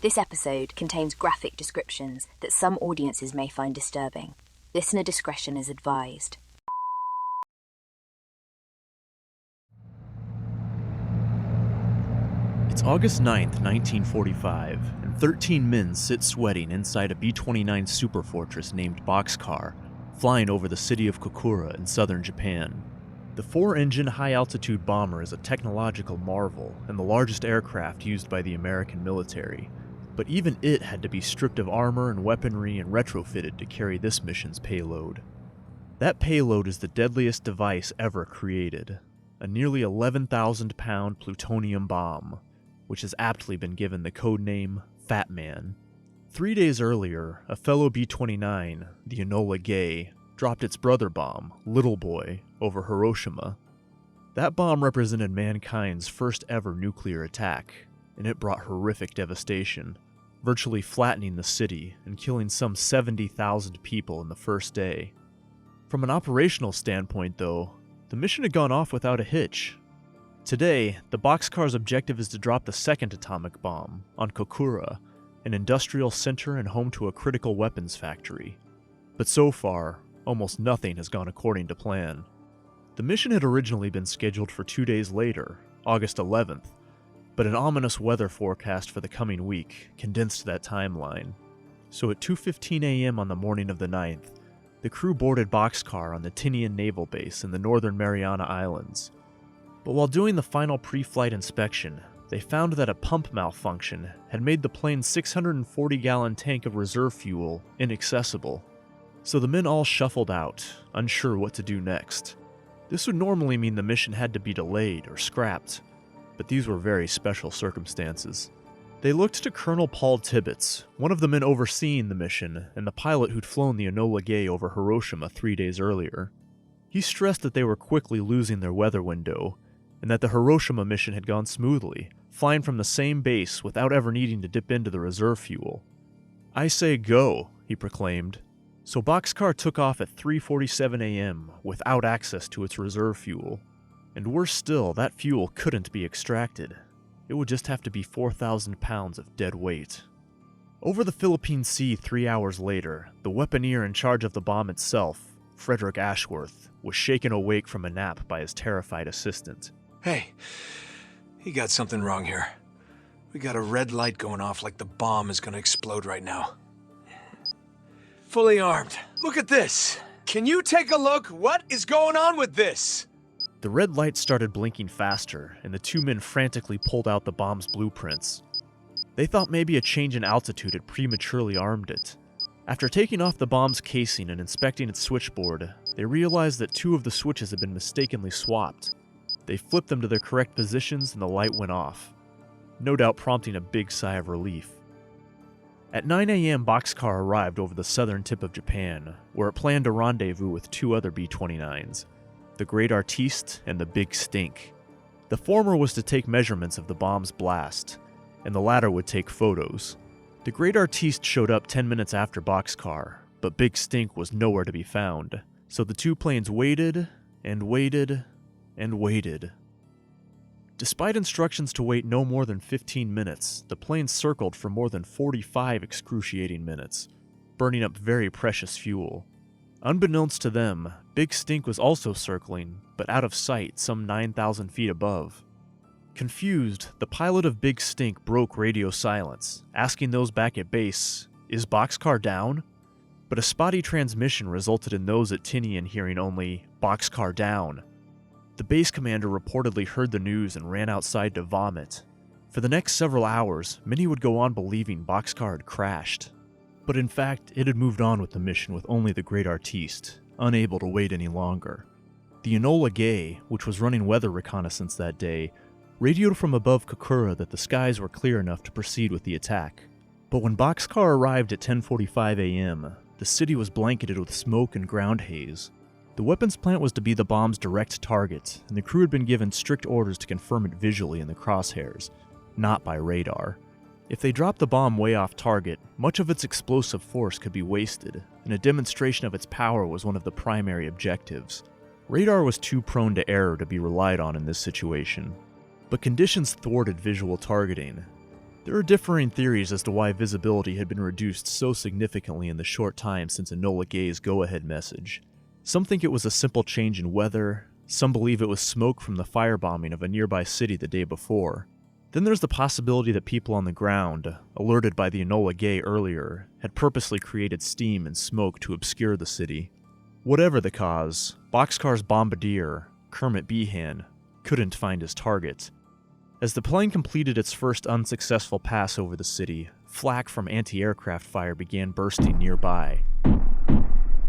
This episode contains graphic descriptions that some audiences may find disturbing. Listener discretion is advised. It's August 9th, 1945, and 13 men sit sweating inside a B-29 superfortress named Boxcar, flying over the city of Kokura in southern Japan. The 4-engine high-altitude bomber is a technological marvel and the largest aircraft used by the American military, but even it had to be stripped of armor and weaponry and retrofitted to carry this mission's payload. That payload is the deadliest device ever created, a nearly 11,000-pound plutonium bomb, which has aptly been given the codename Fat Man. 3 days earlier, a fellow B-29, the Enola Gay, dropped its brother bomb, Little Boy, over Hiroshima. That bomb represented mankind's first ever nuclear attack, and it brought horrific devastation, virtually flattening the city and killing some 70,000 people in the first day. From an operational standpoint, though, the mission had gone off without a hitch. Today, the Boxcar's objective is to drop the second atomic bomb on Kokura, an industrial center and home to a critical weapons factory. But so far, almost nothing has gone according to plan. The mission had originally been scheduled for 2 days later, August 11th, but an ominous weather forecast for the coming week condensed that timeline. So at 2:15 a.m. on the morning of the 9th, the crew boarded Boxcar on the Tinian Naval Base in the northern Mariana Islands. But while doing the final pre-flight inspection, they found that a pump malfunction had made the plane's 640-gallon tank of reserve fuel inaccessible. So the men all shuffled out, unsure what to do next. This would normally mean the mission had to be delayed or scrapped, but these were very special circumstances. They looked to Colonel Paul Tibbets, one of the men overseeing the mission and the pilot who'd flown the Enola Gay over Hiroshima 3 days earlier. He stressed that they were quickly losing their weather window, and that the Hiroshima mission had gone smoothly, flying from the same base without ever needing to dip into the reserve fuel. "I say go," he proclaimed. So Boxcar took off at 3:47 a.m. without access to its reserve fuel. And worse still, that fuel couldn't be extracted. It would just have to be 4,000 pounds of dead weight. Over the Philippine Sea 3 hours later, the weaponeer in charge of the bomb itself, Frederick Ashworth, was shaken awake from a nap by his terrified assistant. Hey, you got something wrong here. We got a red light going off like the bomb is gonna explode right now. Fully armed. Look at this. Can you take a look? What is going on with this? The red light started blinking faster, and the two men frantically pulled out the bomb's blueprints. They thought maybe a change in altitude had prematurely armed it. After taking off the bomb's casing and inspecting its switchboard, they realized that 2 of the switches had been mistakenly swapped. They flipped them to their correct positions and the light went off, no doubt prompting a big sigh of relief. At 9 a.m., Boxcar arrived over the southern tip of Japan, where it planned to rendezvous with 2 other B-29s, the Great Artiste and the Big Stink. The former was to take measurements of the bomb's blast, and the latter would take photos. The Great Artiste showed up 10 minutes after Boxcar, but Big Stink was nowhere to be found, so the 2 planes waited and waited and waited. Despite instructions to wait no more than 15 minutes, the planes circled for more than 45 excruciating minutes, burning up very precious fuel. Unbeknownst to them, Big Stink was also circling, but out of sight some 9,000 feet above. Confused, the pilot of Big Stink broke radio silence, asking those back at base, "Is Boxcar down?" But a spotty transmission resulted in those at Tinian hearing only, "Boxcar down." The base commander reportedly heard the news and ran outside to vomit. For the next several hours, many would go on believing Boxcar had crashed. But in fact, it had moved on with the mission with only the Great Artiste, unable to wait any longer. The Enola Gay, which was running weather reconnaissance that day, radioed from above Kokura that the skies were clear enough to proceed with the attack. But when Boxcar arrived at 10:45 a.m., the city was blanketed with smoke and ground haze. The weapons plant was to be the bomb's direct target, and the crew had been given strict orders to confirm it visually in the crosshairs, not by radar. If they dropped the bomb way off target, much of its explosive force could be wasted, and a demonstration of its power was one of the primary objectives. Radar was too prone to error to be relied on in this situation, but conditions thwarted visual targeting. There are differing theories as to why visibility had been reduced so significantly in the short time since Enola Gay's go-ahead message. Some think it was a simple change in weather, some believe it was smoke from the firebombing of a nearby city the day before. Then there's the possibility that people on the ground, alerted by the Enola Gay earlier, had purposely created steam and smoke to obscure the city. Whatever the cause, Boxcar's bombardier, Kermit Behan, couldn't find his target. As the plane completed its first unsuccessful pass over the city, flak from anti-aircraft fire began bursting nearby.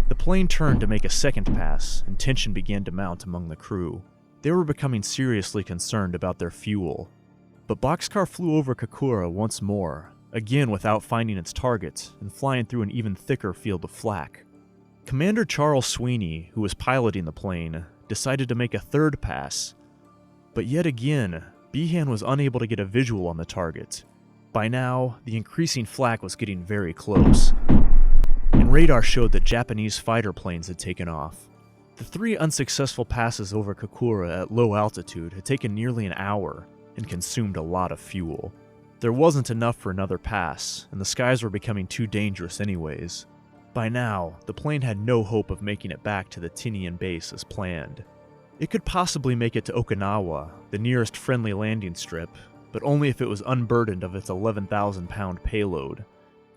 The plane turned to make a second pass, and tension began to mount among the crew. They were becoming seriously concerned about their fuel. But Boxcar flew over Kokura once more, again without finding its target, and flying through an even thicker field of flak. Commander Charles Sweeney, who was piloting the plane, decided to make a third pass. But yet again, Behan was unable to get a visual on the target. By now, the increasing flak was getting very close, and radar showed that Japanese fighter planes had taken off. The 3 unsuccessful passes over Kokura at low altitude had taken nearly an hour and consumed a lot of fuel. There wasn't enough for another pass, and the skies were becoming too dangerous anyways. By now, the plane had no hope of making it back to the Tinian base as planned. It could possibly make it to Okinawa, the nearest friendly landing strip, but only if it was unburdened of its 11,000-pound payload.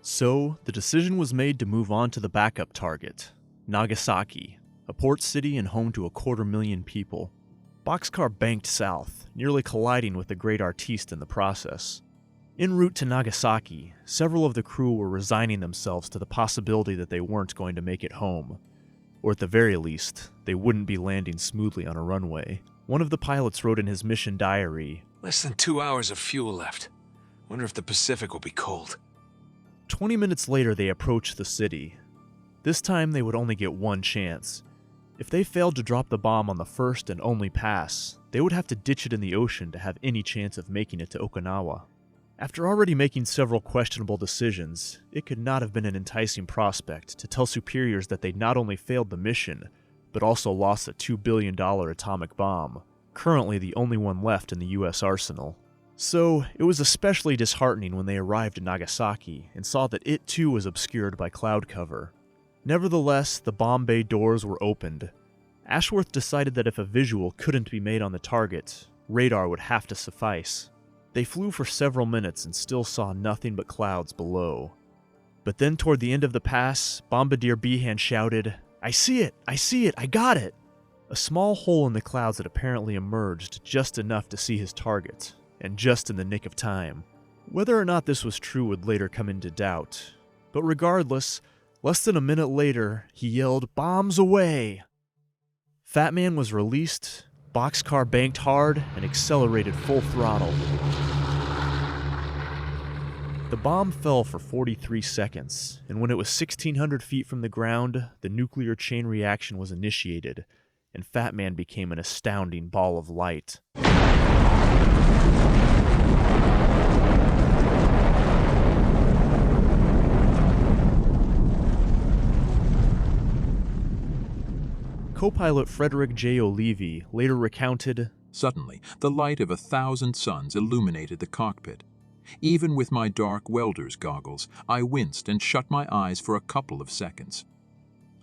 So, the decision was made to move on to the backup target, Nagasaki, a port city and home to 250,000 people. Boxcar banked south, nearly colliding with the Great Artiste in the process. En route to Nagasaki, several of the crew were resigning themselves to the possibility that they weren't going to make it home. Or at the very least, they wouldn't be landing smoothly on a runway. One of the pilots wrote in his mission diary, Less than 2 hours of fuel left. Wonder if the Pacific will be cold. 20 minutes later they approached the city. This time they would only get one chance. If they failed to drop the bomb on the first and only pass, they would have to ditch it in the ocean to have any chance of making it to Okinawa. After already making several questionable decisions, it could not have been an enticing prospect to tell superiors that they'd not only failed the mission, but also lost a $2 billion atomic bomb, currently the only one left in the US arsenal. So, it was especially disheartening when they arrived in Nagasaki and saw that it too was obscured by cloud cover. Nevertheless, the bomb bay doors were opened. Ashworth decided that if a visual couldn't be made on the target, radar would have to suffice. They flew for several minutes and still saw nothing but clouds below. But then toward the end of the pass, Bombardier Behan shouted, I see it! I got it! A small hole in the clouds had apparently emerged just enough to see his target, and just in the nick of time. Whether or not this was true would later come into doubt, but regardless, less than a minute later, he yelled, Bombs away! Fat Man was released, Boxcar banked hard, and accelerated full throttle. The bomb fell for 43 seconds, and when it was 1,600 feet from the ground, the nuclear chain reaction was initiated, and Fat Man became an astounding ball of light. Co-pilot Frederick J. O'Levy later recounted, Suddenly, the light of 1,000 suns illuminated the cockpit. Even with my dark welder's goggles, I winced and shut my eyes for a couple of seconds.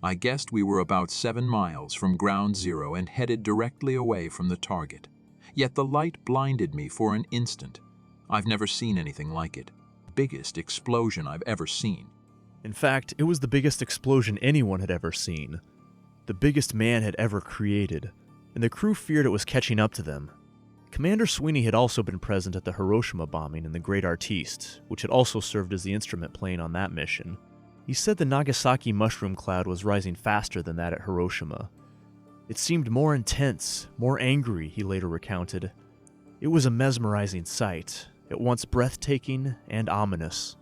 I guessed we were about 7 miles from ground zero and headed directly away from the target. Yet the light blinded me for an instant. I've never seen anything like it. Biggest explosion I've ever seen. In fact, it was the biggest explosion anyone had ever seen. The biggest man had ever created, and the crew feared it was catching up to them. Commander Sweeney had also been present at the Hiroshima bombing in the Great Artiste, which had also served as the instrument plane on that mission. He said the Nagasaki mushroom cloud was rising faster than that at Hiroshima. It seemed more intense, more angry, he later recounted. It was a mesmerizing sight, at once breathtaking and ominous.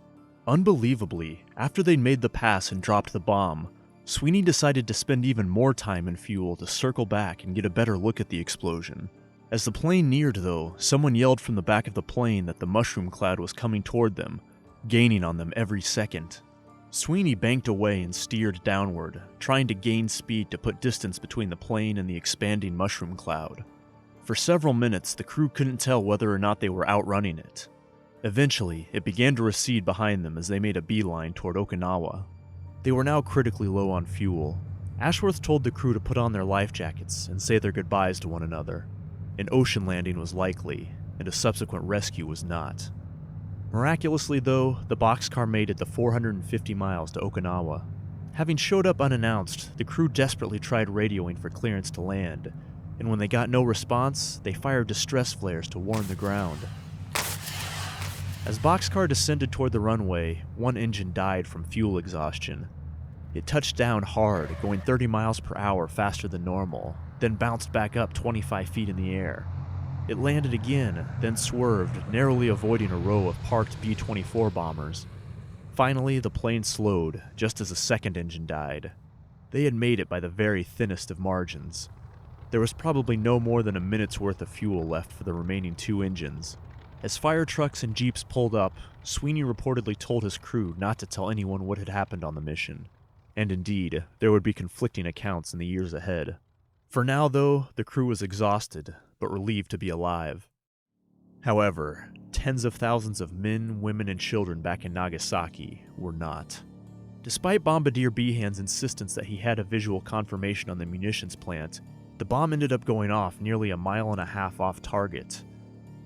Unbelievably, after they'd made the pass and dropped the bomb, Sweeney decided to spend even more time and fuel to circle back and get a better look at the explosion. As the plane neared, though, someone yelled from the back of the plane that the mushroom cloud was coming toward them, gaining on them every second. Sweeney banked away and steered downward, trying to gain speed to put distance between the plane and the expanding mushroom cloud. For several minutes, the crew couldn't tell whether or not they were outrunning it. Eventually, it began to recede behind them as they made a beeline toward Okinawa. They were now critically low on fuel. Ashworth told the crew to put on their life jackets and say their goodbyes to one another. An ocean landing was likely, and a subsequent rescue was not. Miraculously, though, the boxcar made it the 450 miles to Okinawa. Having showed up unannounced, the crew desperately tried radioing for clearance to land, and when they got no response, they fired distress flares to warn the ground. As boxcar descended toward the runway, one engine died from fuel exhaustion. It touched down hard, going 30 miles per hour faster than normal, then bounced back up 25 feet in the air. It landed again, then swerved, narrowly avoiding a row of parked B-24 bombers. Finally, the plane slowed, just as a second engine died. They had made it by the very thinnest of margins. There was probably no more than a minute's worth of fuel left for the remaining two engines. As fire trucks and jeeps pulled up, Sweeney reportedly told his crew not to tell anyone what had happened on the mission. And indeed, there would be conflicting accounts in the years ahead. For now, though, the crew was exhausted, but relieved to be alive. However, tens of thousands of men, women, and children back in Nagasaki were not. Despite Bombardier Behan's insistence that he had a visual confirmation on the munitions plant, the bomb ended up going off nearly a mile and a half off target.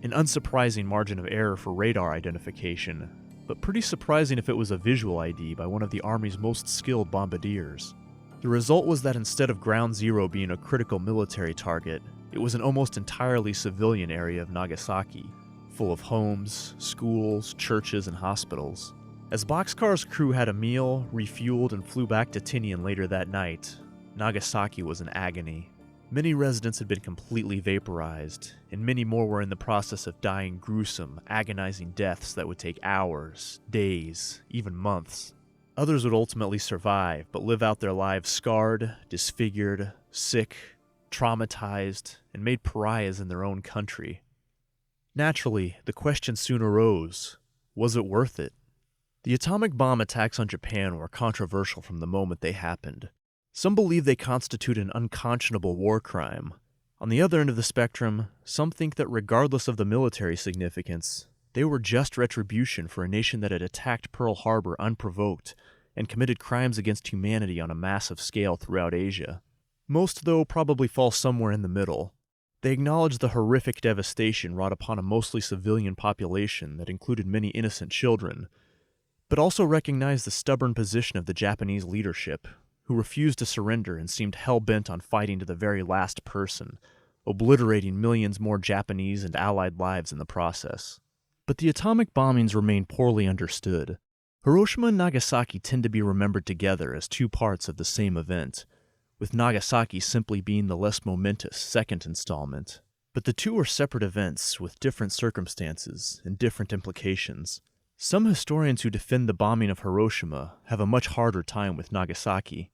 An unsurprising margin of error for radar identification, but pretty surprising if it was a visual ID by one of the Army's most skilled bombardiers. The result was that instead of Ground Zero being a critical military target, it was an almost entirely civilian area of Nagasaki, full of homes, schools, churches, and hospitals. As Boxcar's crew had a meal, refueled, and flew back to Tinian later that night, Nagasaki was in agony. Many residents had been completely vaporized, and many more were in the process of dying gruesome, agonizing deaths that would take hours, days, even months. Others would ultimately survive, but live out their lives scarred, disfigured, sick, traumatized, and made pariahs in their own country. Naturally, the question soon arose, was it worth it? The atomic bomb attacks on Japan were controversial from the moment they happened. Some believe they constitute an unconscionable war crime. On the other end of the spectrum, some think that regardless of the military significance, they were just retribution for a nation that had attacked Pearl Harbor unprovoked and committed crimes against humanity on a massive scale throughout Asia. Most, though, probably fall somewhere in the middle. They acknowledge the horrific devastation wrought upon a mostly civilian population that included many innocent children, but also recognize the stubborn position of the Japanese leadership, who refused to surrender and seemed hell-bent on fighting to the very last person, obliterating millions more Japanese and Allied lives in the process. But the atomic bombings remain poorly understood. Hiroshima and Nagasaki tend to be remembered together as two parts of the same event, with Nagasaki simply being the less momentous second installment. But the two are separate events with different circumstances and different implications. Some historians who defend the bombing of Hiroshima have a much harder time with Nagasaki.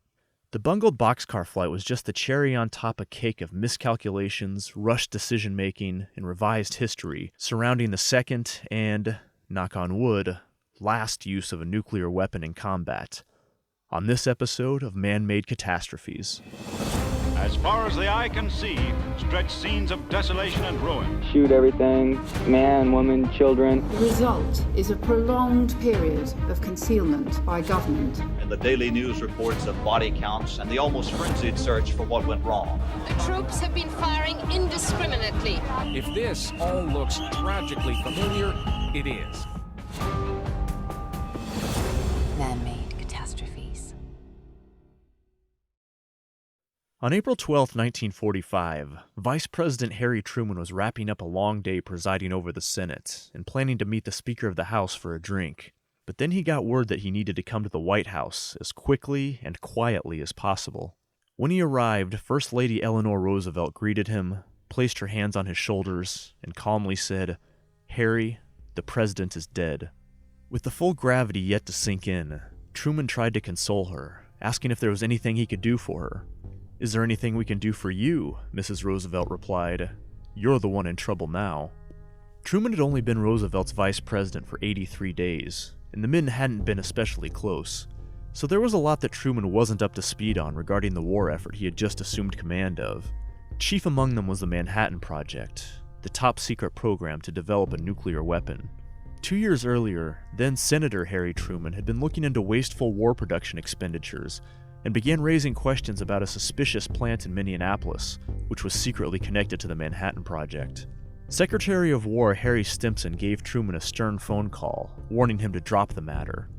The bungled boxcar flight was just the cherry on top a cake of miscalculations, rushed decision-making, and revised history surrounding the second and, knock on wood, last use of a nuclear weapon in combat. On this episode of Man-Made Catastrophes. As far as the eye can see, stretch scenes of desolation and ruin. Shoot everything, man, woman, children. The result is a prolonged period of concealment by government. And the daily news reports of body counts and the almost frenzied search for what went wrong. The troops have been firing indiscriminately. If this all looks tragically familiar, it is. Man-Made Catastrophes. On April 12, 1945, Vice President Harry Truman was wrapping up a long day presiding over the Senate and planning to meet the Speaker of the House for a drink. But then he got word that he needed to come to the White House as quickly and quietly as possible. When he arrived, First Lady Eleanor Roosevelt greeted him, placed her hands on his shoulders, and calmly said, "Harry, the President is dead." With the full gravity yet to sink in, Truman tried to console her, asking if there was anything he could do for her. "Is there anything we can do for you?" Mrs. Roosevelt replied. "You're the one in trouble now." Truman had only been Roosevelt's vice president for 83 days, and the men hadn't been especially close. So there was a lot that Truman wasn't up to speed on regarding the war effort he had just assumed command of. Chief among them was the Manhattan Project, the top-secret program to develop a nuclear weapon. 2 years earlier, then-Senator Harry Truman had been looking into wasteful war production expenditures and began raising questions about a suspicious plant in Minneapolis, which was secretly connected to the Manhattan Project. Secretary of War Harry Stimson gave Truman a stern phone call, warning him to drop the matter.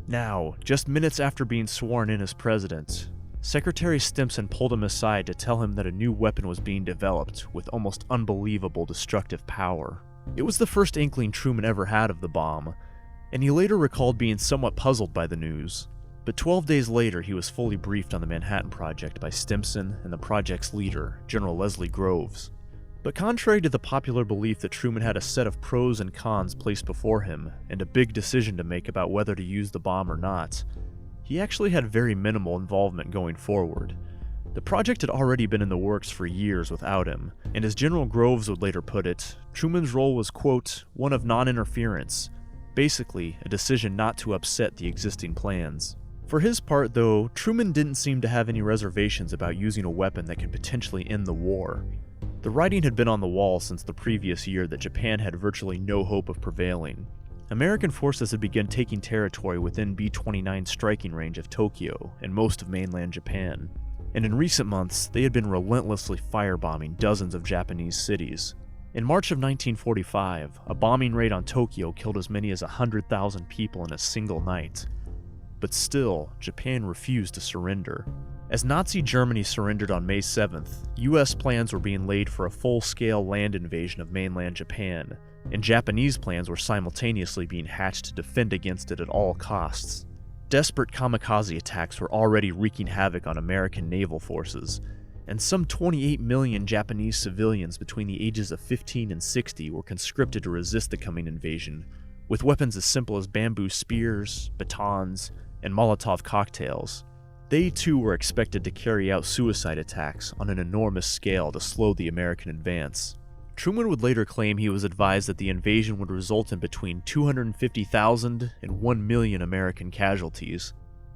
Now, just minutes after being sworn in as president, Secretary Stimson pulled him aside to tell him that a new weapon was being developed with almost unbelievable destructive power. It was the first inkling Truman ever had of the bomb, and he later recalled being somewhat puzzled by the news. But 12 days later, he was fully briefed on the Manhattan Project by Stimson and the project's leader, General Leslie Groves. But contrary to the popular belief that Truman had a set of pros and cons placed before him and a big decision to make about whether to use the bomb or not, he actually had very minimal involvement going forward. The project had already been in the works for years without him, and as General Groves would later put it, Truman's role was, quote, one of non-interference, basically a decision not to upset the existing plans. For his part, though, Truman didn't seem to have any reservations about using a weapon that could potentially end the war. The writing had been on the wall since the previous year that Japan had virtually no hope of prevailing. American forces had begun taking territory within B-29 striking range of Tokyo and most of mainland Japan, and in recent months they had been relentlessly firebombing dozens of Japanese cities. In March of 1945, a bombing raid on Tokyo killed as many as 100,000 people in a single night. But still, Japan refused to surrender. As Nazi Germany surrendered on May 7th, US plans were being laid for a full-scale land invasion of mainland Japan, and Japanese plans were simultaneously being hatched to defend against it at all costs. Desperate kamikaze attacks were already wreaking havoc on American naval forces, and some 28 million Japanese civilians between the ages of 15 and 60 were conscripted to resist the coming invasion, with weapons as simple as bamboo spears, batons, and Molotov cocktails. They too were expected to carry out suicide attacks on an enormous scale to slow the American advance. Truman would later claim he was advised that the invasion would result in between 250,000 and 1 million American casualties.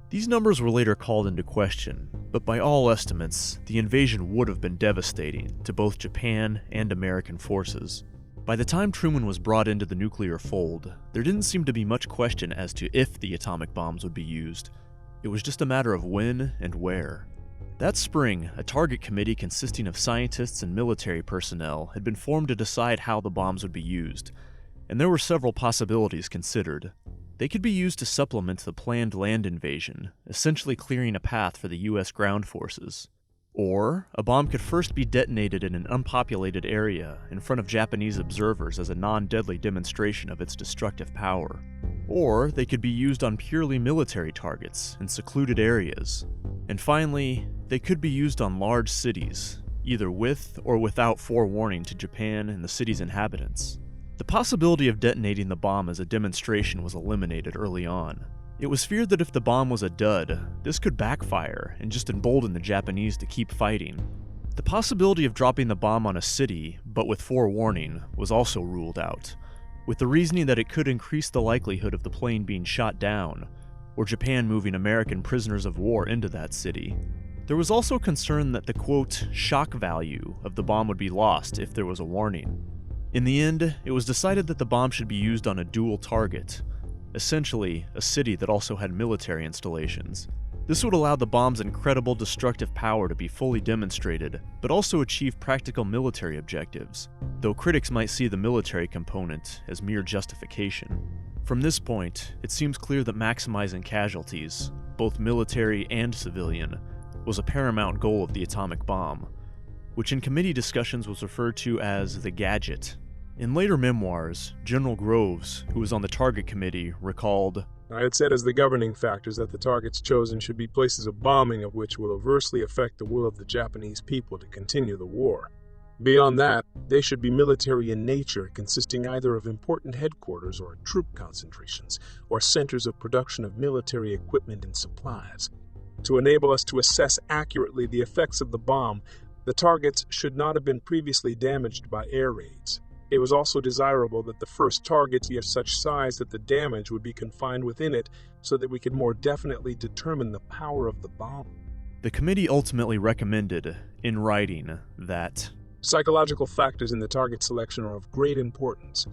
These numbers were later called into question, but by all estimates, the invasion would have been devastating to both Japan and American forces. By the time Truman was brought into the nuclear fold, there didn't seem to be much question as to if the atomic bombs would be used. It was just a matter of when and where. That spring, a target committee consisting of scientists and military personnel had been formed to decide how the bombs would be used, and there were several possibilities considered. They could be used to supplement the planned land invasion, essentially clearing a path for the US ground forces. Or, a bomb could first be detonated in an unpopulated area in front of Japanese observers as a non-deadly demonstration of its destructive power. Or, they could be used on purely military targets in secluded areas. And finally, they could be used on large cities, either with or without forewarning to Japan and the city's inhabitants. The possibility of detonating the bomb as a demonstration was eliminated early on. It was feared that if the bomb was a dud, this could backfire and just embolden the Japanese to keep fighting. The possibility of dropping the bomb on a city, but with forewarning, was also ruled out, with the reasoning that it could increase the likelihood of the plane being shot down, or Japan moving American prisoners of war into that city. There was also concern that the, quote, shock value of the bomb would be lost if there was a warning. In the end, it was decided that the bomb should be used on a dual target, essentially a city that also had military installations. This would allow the bomb's incredible destructive power to be fully demonstrated, but also achieve practical military objectives, though critics might see the military component as mere justification. From this point, it seems clear that maximizing casualties, both military and civilian, was a paramount goal of the atomic bomb, which in committee discussions was referred to as the gadget. In later memoirs, General Groves, who was on the target committee, recalled, I had said as the governing factors that the targets chosen should be places of bombing of which will adversely affect the will of the Japanese people to continue the war. Beyond that, they should be military in nature, consisting either of important headquarters or troop concentrations, or centers of production of military equipment and supplies. To enable us to assess accurately the effects of the bomb, the targets should not have been previously damaged by air raids. It was also desirable that the first target be of such size that the damage would be confined within it so that we could more definitely determine the power of the bomb. The committee ultimately recommended, in writing, that psychological factors in the target selection are of great importance.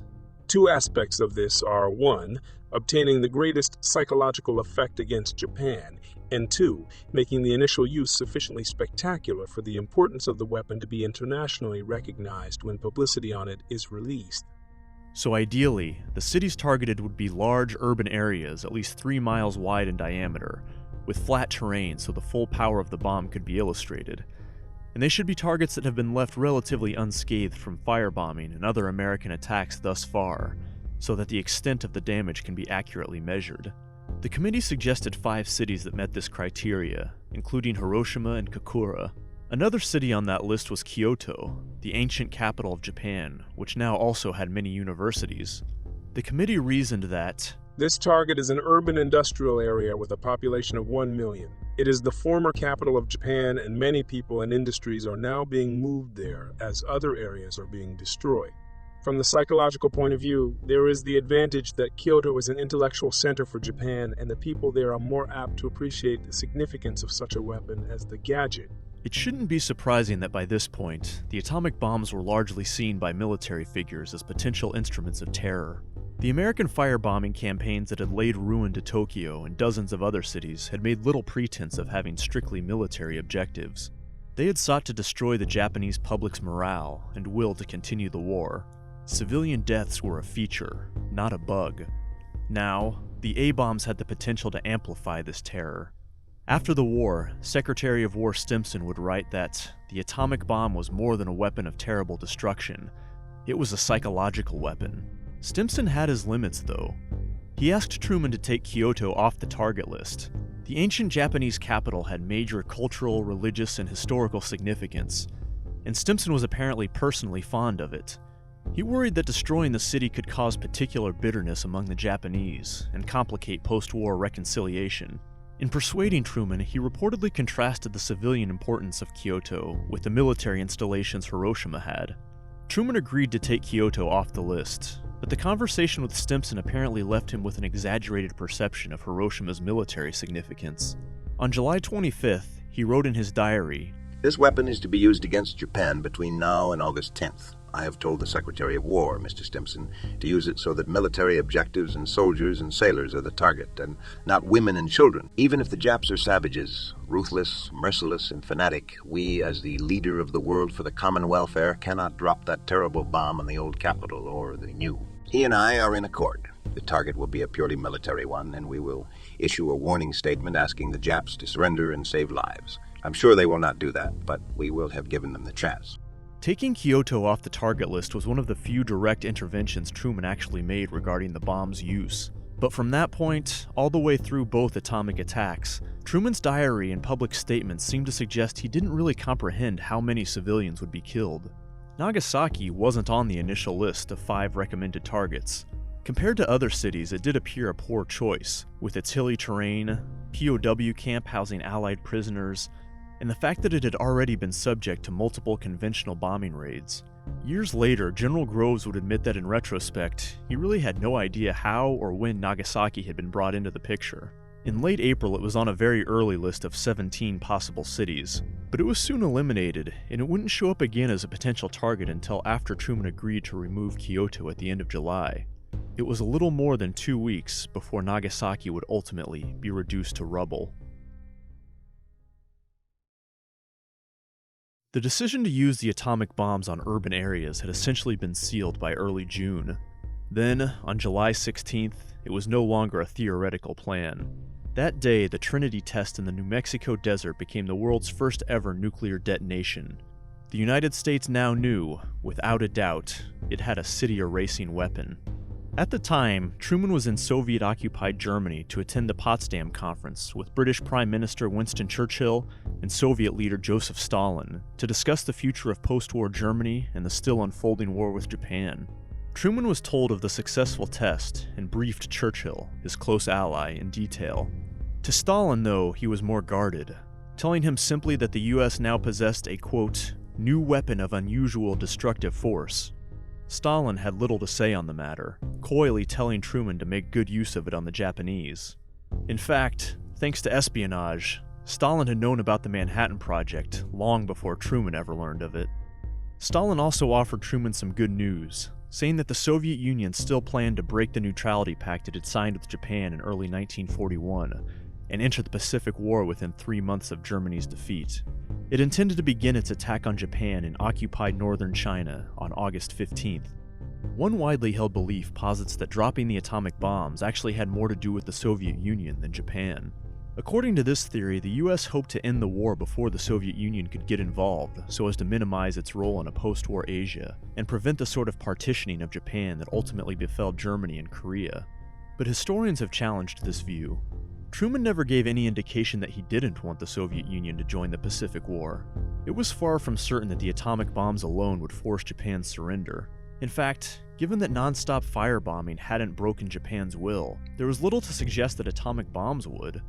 Two aspects of this are 1. Obtaining the greatest psychological effect against Japan, and 2. Making the initial use sufficiently spectacular for the importance of the weapon to be internationally recognized when publicity on it is released. So ideally, the cities targeted would be large urban areas at least 3 miles wide in diameter, with flat terrain so the full power of the bomb could be illustrated. And they should be targets that have been left relatively unscathed from firebombing and other American attacks thus far, so that the extent of the damage can be accurately measured. The committee suggested 5 cities that met this criteria, including Hiroshima and Kokura. Another city on that list was Kyoto, the ancient capital of Japan, which now also had many universities. The committee reasoned that this target is an urban industrial area with a population of 1 million. It is the former capital of Japan, and many people and industries are now being moved there as other areas are being destroyed. From the psychological point of view, there is the advantage that Kyoto is an intellectual center for Japan, and the people there are more apt to appreciate the significance of such a weapon as the gadget. It shouldn't be surprising that by this point, the atomic bombs were largely seen by military figures as potential instruments of terror. The American firebombing campaigns that had laid ruin to Tokyo and dozens of other cities had made little pretense of having strictly military objectives. They had sought to destroy the Japanese public's morale and will to continue the war. Civilian deaths were a feature, not a bug. Now, the A-bombs had the potential to amplify this terror. After the war, Secretary of War Stimson would write that the atomic bomb was more than a weapon of terrible destruction. It was a psychological weapon. Stimson had his limits, though. He asked Truman to take Kyoto off the target list. The ancient Japanese capital had major cultural, religious, and historical significance, and Stimson was apparently personally fond of it. He worried that destroying the city could cause particular bitterness among the Japanese and complicate post-war reconciliation. In persuading Truman, he reportedly contrasted the civilian importance of Kyoto with the military installations Hiroshima had. Truman agreed to take Kyoto off the list, but the conversation with Stimson apparently left him with an exaggerated perception of Hiroshima's military significance. On July 25th, he wrote in his diary, "This weapon is to be used against Japan between now and August 10th. I have told the Secretary of War, Mr. Stimson, to use it so that military objectives and soldiers and sailors are the target, and not women and children. Even if the Japs are savages, ruthless, merciless, and fanatic, we, as the leader of the world for the common welfare, cannot drop that terrible bomb on the old capital or the new. He and I are in accord. The target will be a purely military one, and we will issue a warning statement asking the Japs to surrender and save lives. I'm sure they will not do that, but we will have given them the chance." Taking Kyoto off the target list was one of the few direct interventions Truman actually made regarding the bomb's use. But from that point, all the way through both atomic attacks, Truman's diary and public statements seemed to suggest he didn't really comprehend how many civilians would be killed. Nagasaki wasn't on the initial list of 5 recommended targets. Compared to other cities, it did appear a poor choice, with its hilly terrain, POW camp housing Allied prisoners, and the fact that it had already been subject to multiple conventional bombing raids. Years later, General Groves would admit that in retrospect, he really had no idea how or when Nagasaki had been brought into the picture. In late April, it was on a very early list of 17 possible cities, but it was soon eliminated, and it wouldn't show up again as a potential target until after Truman agreed to remove Kyoto at the end of July. It was a little more than 2 weeks before Nagasaki would ultimately be reduced to rubble. The decision to use the atomic bombs on urban areas had essentially been sealed by early June. Then, on July 16th, it was no longer a theoretical plan. That day, the Trinity test in the New Mexico desert became the world's first ever nuclear detonation. The United States now knew, without a doubt, it had a city-erasing weapon. At the time, Truman was in Soviet-occupied Germany to attend the Potsdam Conference with British Prime Minister Winston Churchill and Soviet leader Joseph Stalin to discuss the future of post-war Germany and the still unfolding war with Japan. Truman was told of the successful test and briefed Churchill, his close ally, in detail. To Stalin, though, he was more guarded, telling him simply that the US now possessed a, quote, new weapon of unusual destructive force. Stalin had little to say on the matter, coyly telling Truman to make good use of it on the Japanese. In fact, thanks to espionage, Stalin had known about the Manhattan Project long before Truman ever learned of it. Stalin also offered Truman some good news. saying that the Soviet Union still planned to break the neutrality pact it had signed with Japan in early 1941 and enter the Pacific War within 3 months of Germany's defeat. It intended to begin its attack on Japan in occupied northern China on August 15th. One widely held belief posits that dropping the atomic bombs actually had more to do with the Soviet Union than Japan. According to this theory, the US hoped to end the war before the Soviet Union could get involved, so as to minimize its role in a post-war Asia, and prevent the sort of partitioning of Japan that ultimately befell Germany and Korea. But historians have challenged this view. Truman never gave any indication that he didn't want the Soviet Union to join the Pacific War. It was far from certain that the atomic bombs alone would force Japan's surrender. In fact, given that non-stop firebombing hadn't broken Japan's will, there was little to suggest that atomic bombs would.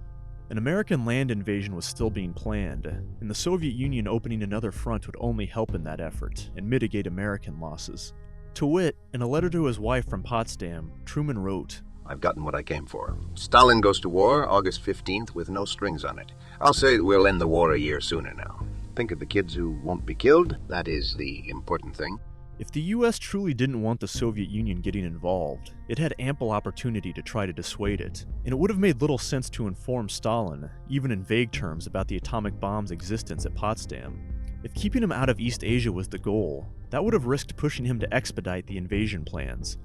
An American land invasion was still being planned, and the Soviet Union opening another front would only help in that effort and mitigate American losses. To wit, in a letter to his wife from Potsdam, Truman wrote, "I've gotten what I came for. Stalin goes to war August 15th with no strings on it. I'll say we'll end the war a year sooner now. Think of the kids who won't be killed. That is the important thing." If the US truly didn't want the Soviet Union getting involved, it had ample opportunity to try to dissuade it, and it would have made little sense to inform Stalin, even in vague terms, about the atomic bomb's existence at Potsdam. If keeping him out of East Asia was the goal, that would have risked pushing him to expedite the invasion plans,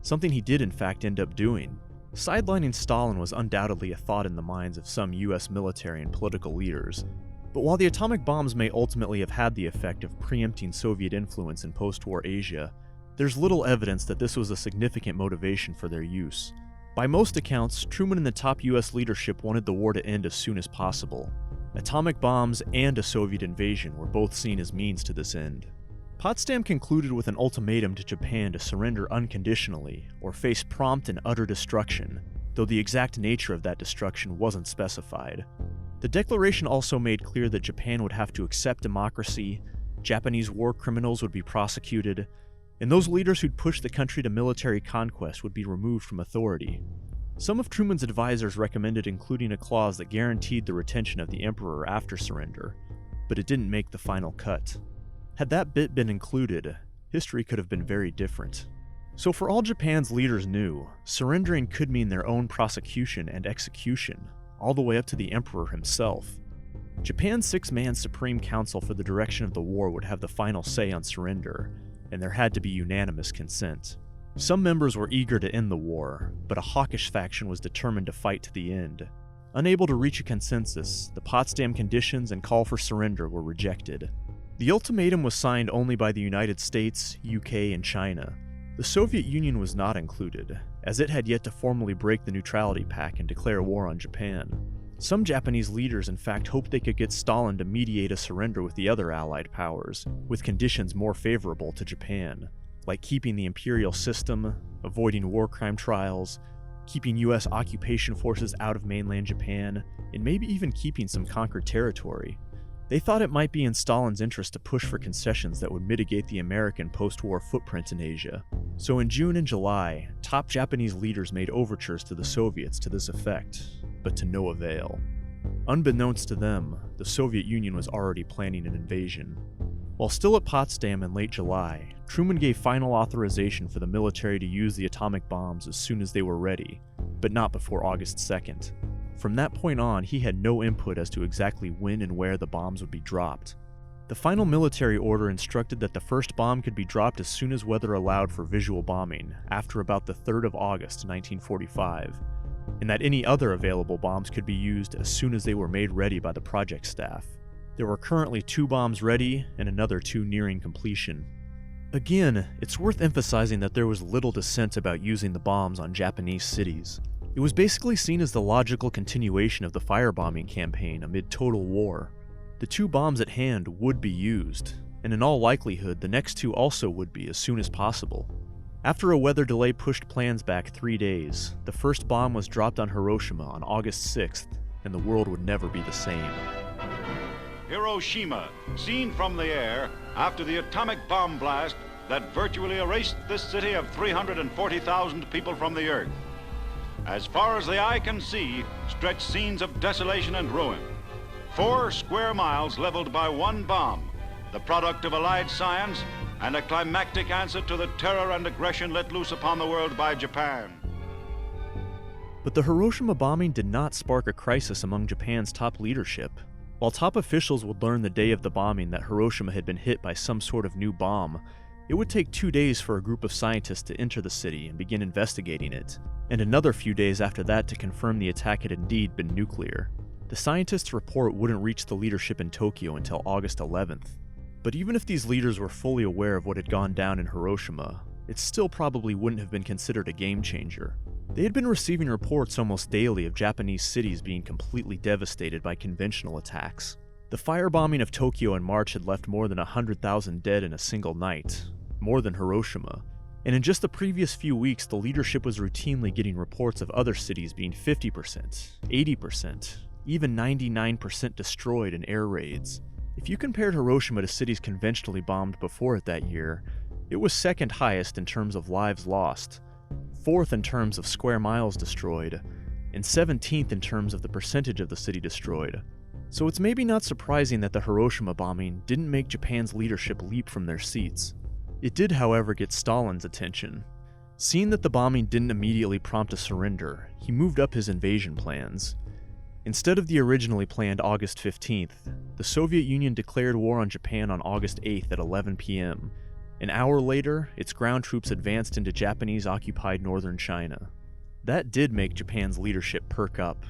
something he did in fact end up doing. Sidelining Stalin was undoubtedly a thought in the minds of some US military and political leaders. But while the atomic bombs may ultimately have had the effect of preempting Soviet influence in post-war Asia, there's little evidence that this was a significant motivation for their use. By most accounts, Truman and the top US leadership wanted the war to end as soon as possible. Atomic bombs and a Soviet invasion were both seen as means to this end. Potsdam concluded with an ultimatum to Japan to surrender unconditionally or face prompt and utter destruction, though the exact nature of that destruction wasn't specified. The declaration also made clear that Japan would have to accept democracy, Japanese war criminals would be prosecuted, and those leaders who'd pushed the country to military conquest would be removed from authority. Some of Truman's advisors recommended including a clause that guaranteed the retention of the emperor after surrender, but it didn't make the final cut. Had that bit been included, history could have been very different. So for all Japan's leaders knew, surrendering could mean their own prosecution and execution, all the way up to the emperor himself. Japan's 6-man Supreme Council for the direction of the war would have the final say on surrender, and there had to be unanimous consent. Some members were eager to end the war, but a hawkish faction was determined to fight to the end. Unable to reach a consensus, the Potsdam Conditions and call for surrender were rejected. The ultimatum was signed only by the United States, UK, and China. The Soviet Union was not included, as it had yet to formally break the neutrality pact and declare war on Japan. Some Japanese leaders in fact hoped they could get Stalin to mediate a surrender with the other Allied powers, with conditions more favorable to Japan, like keeping the imperial system, avoiding war crime trials, keeping US occupation forces out of mainland Japan, and maybe even keeping some conquered territory. They thought it might be in Stalin's interest to push for concessions that would mitigate the American post-war footprint in Asia. So in June and July, top Japanese leaders made overtures to the Soviets to this effect, but to no avail. Unbeknownst to them, the Soviet Union was already planning an invasion. While still at Potsdam in late July, Truman gave final authorization for the military to use the atomic bombs as soon as they were ready, but not before August 2nd. From that point on, he had no input as to exactly when and where the bombs would be dropped. The final military order instructed that the first bomb could be dropped as soon as weather allowed for visual bombing, after about the 3rd of August 1945, and that any other available bombs could be used as soon as they were made ready by the project staff. There were currently 2 bombs ready and another 2 nearing completion. Again, it's worth emphasizing that there was little dissent about using the bombs on Japanese cities. It was basically seen as the logical continuation of the firebombing campaign amid total war. The 2 bombs at hand would be used, and in all likelihood the next 2 also would be as soon as possible. After a weather delay pushed plans back 3 days, the first bomb was dropped on Hiroshima on August 6th, and the world would never be the same. Hiroshima, seen from the air after the atomic bomb blast that virtually erased this city of 340,000 people from the earth. As far as the eye can see, stretch scenes of desolation and ruin. 4 square miles leveled by 1 bomb, the product of Allied science and a climactic answer to the terror and aggression let loose upon the world by Japan. But the Hiroshima bombing did not spark a crisis among Japan's top leadership. While top officials would learn the day of the bombing that Hiroshima had been hit by some sort of new bomb, it would take 2 days for a group of scientists to enter the city and begin investigating it, and another few days after that to confirm the attack had indeed been nuclear. The scientists' report wouldn't reach the leadership in Tokyo until August 11th. But even if these leaders were fully aware of what had gone down in Hiroshima, it still probably wouldn't have been considered a game changer. They had been receiving reports almost daily of Japanese cities being completely devastated by conventional attacks. The firebombing of Tokyo in March had left more than 100,000 dead in a single night, more than Hiroshima. And in just the previous few weeks, the leadership was routinely getting reports of other cities being 50%, 80%, even 99% destroyed in air raids. If you compared Hiroshima to cities conventionally bombed before it that year, it was second highest in terms of lives lost, fourth in terms of square miles destroyed, and 17th in terms of the percentage of the city destroyed. So it's maybe not surprising that the Hiroshima bombing didn't make Japan's leadership leap from their seats. It did, however, get Stalin's attention. Seeing that the bombing didn't immediately prompt a surrender, he moved up his invasion plans. Instead of the originally planned August 15th, the Soviet Union declared war on Japan on August 8th at 11 p.m. An hour later, its ground troops advanced into Japanese-occupied northern China. That did make Japan's leadership perk up.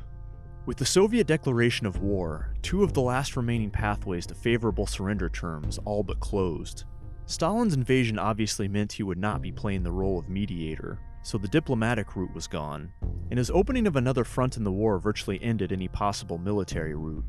With the Soviet declaration of war, 2 of the last remaining pathways to favorable surrender terms all but closed. Stalin's invasion obviously meant he would not be playing the role of mediator, so the diplomatic route was gone, and his opening of another front in the war virtually ended any possible military route.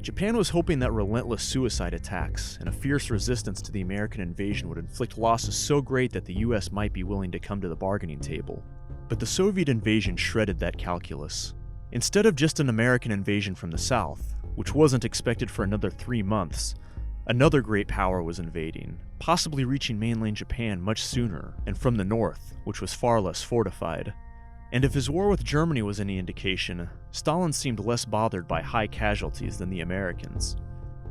Japan was hoping that relentless suicide attacks and a fierce resistance to the American invasion would inflict losses so great that the US might be willing to come to the bargaining table. But the Soviet invasion shredded that calculus. Instead of just an American invasion from the south, which wasn't expected for another 3 months, another great power was invading, possibly reaching mainland Japan much sooner, and from the north, which was far less fortified. And if his war with Germany was any indication, Stalin seemed less bothered by high casualties than the Americans.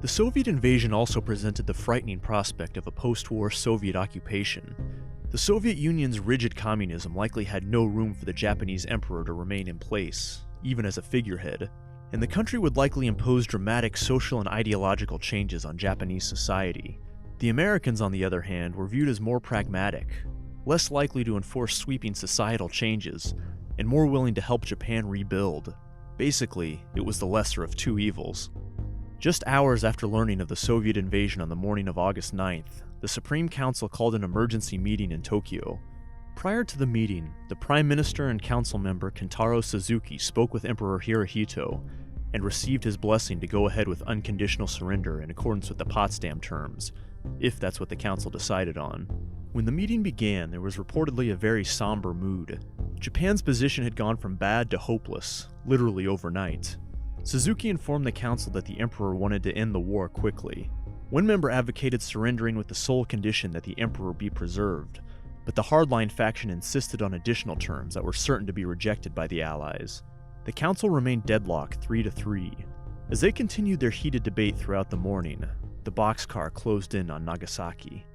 The Soviet invasion also presented the frightening prospect of a post-war Soviet occupation. The Soviet Union's rigid communism likely had no room for the Japanese emperor to remain in place, even as a figurehead, and the country would likely impose dramatic social and ideological changes on Japanese society. The Americans, on the other hand, were viewed as more pragmatic, less likely to enforce sweeping societal changes, and more willing to help Japan rebuild. Basically, it was the lesser of 2 evils. Just hours after learning of the Soviet invasion on the morning of August 9th, the Supreme Council called an emergency meeting in Tokyo. Prior to the meeting, the Prime Minister and Council member Kentaro Suzuki spoke with Emperor Hirohito and received his blessing to go ahead with unconditional surrender in accordance with the Potsdam terms, if that's what the Council decided on. When the meeting began, there was reportedly a very somber mood. Japan's position had gone from bad to hopeless, literally overnight. Suzuki informed the Council that the Emperor wanted to end the war quickly. One member advocated surrendering with the sole condition that the Emperor be preserved, but the hardline faction insisted on additional terms that were certain to be rejected by the Allies. The Council remained deadlocked 3-3. As they continued their heated debate throughout the morning, the boxcar closed in on Nagasaki.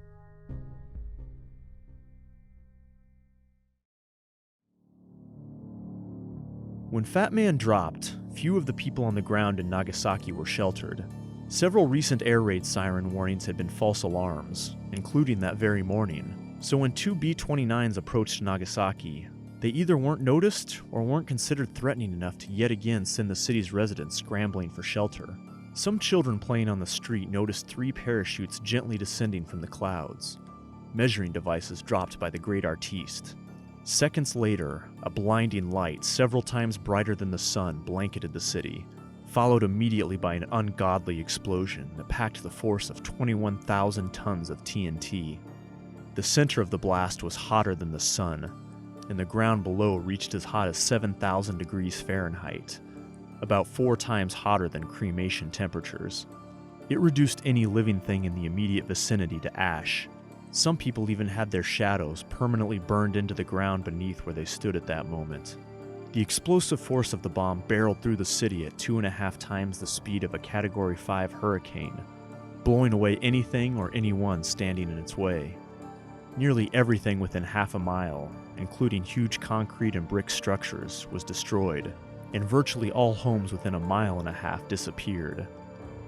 When Fat Man dropped, few of the people on the ground in Nagasaki were sheltered. Several recent air raid siren warnings had been false alarms, including that very morning. So when 2 B-29s approached Nagasaki, they either weren't noticed or weren't considered threatening enough to yet again send the city's residents scrambling for shelter. Some children playing on the street noticed 3 parachutes gently descending from the clouds, measuring devices dropped by the great artiste. Seconds later, a blinding light several times brighter than the sun blanketed the city, followed immediately by an ungodly explosion that packed the force of 21,000 tons of TNT. The center of the blast was hotter than the sun, and the ground below reached as hot as 7,000 degrees Fahrenheit, about 4 times hotter than cremation temperatures. It reduced any living thing in the immediate vicinity to ash. Some people even had their shadows permanently burned into the ground beneath where they stood at that moment. The explosive force of the bomb barreled through the city at 2.5 times the speed of a Category 5 hurricane, blowing away anything or anyone standing in its way. Nearly everything within half a mile, including huge concrete and brick structures, was destroyed, and virtually all homes within a mile and a half disappeared.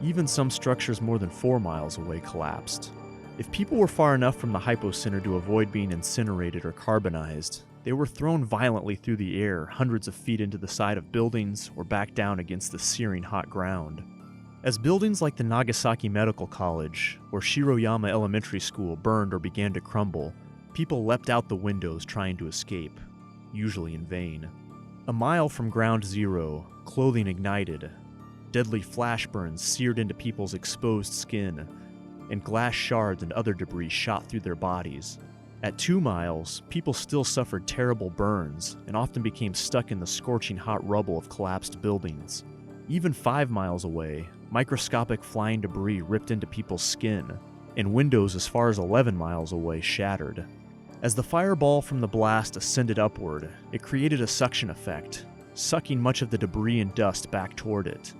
Even some structures more than 4 miles away collapsed. If people were far enough from the hypocenter to avoid being incinerated or carbonized, they were thrown violently through the air hundreds of feet into the side of buildings or back down against the searing hot ground. As buildings like the Nagasaki Medical College or Hiroshima Elementary School burned or began to crumble, people leapt out the windows trying to escape, usually in vain. A mile from ground zero, clothing ignited, deadly flash burns seared into people's exposed skin, and glass shards and other debris shot through their bodies. At 2 miles, people still suffered terrible burns and often became stuck in the scorching hot rubble of collapsed buildings. Even 5 miles away, microscopic flying debris ripped into people's skin, and windows as far as 11 miles away shattered. As the fireball from the blast ascended upward, it created a suction effect, sucking much of the debris and dust back toward it.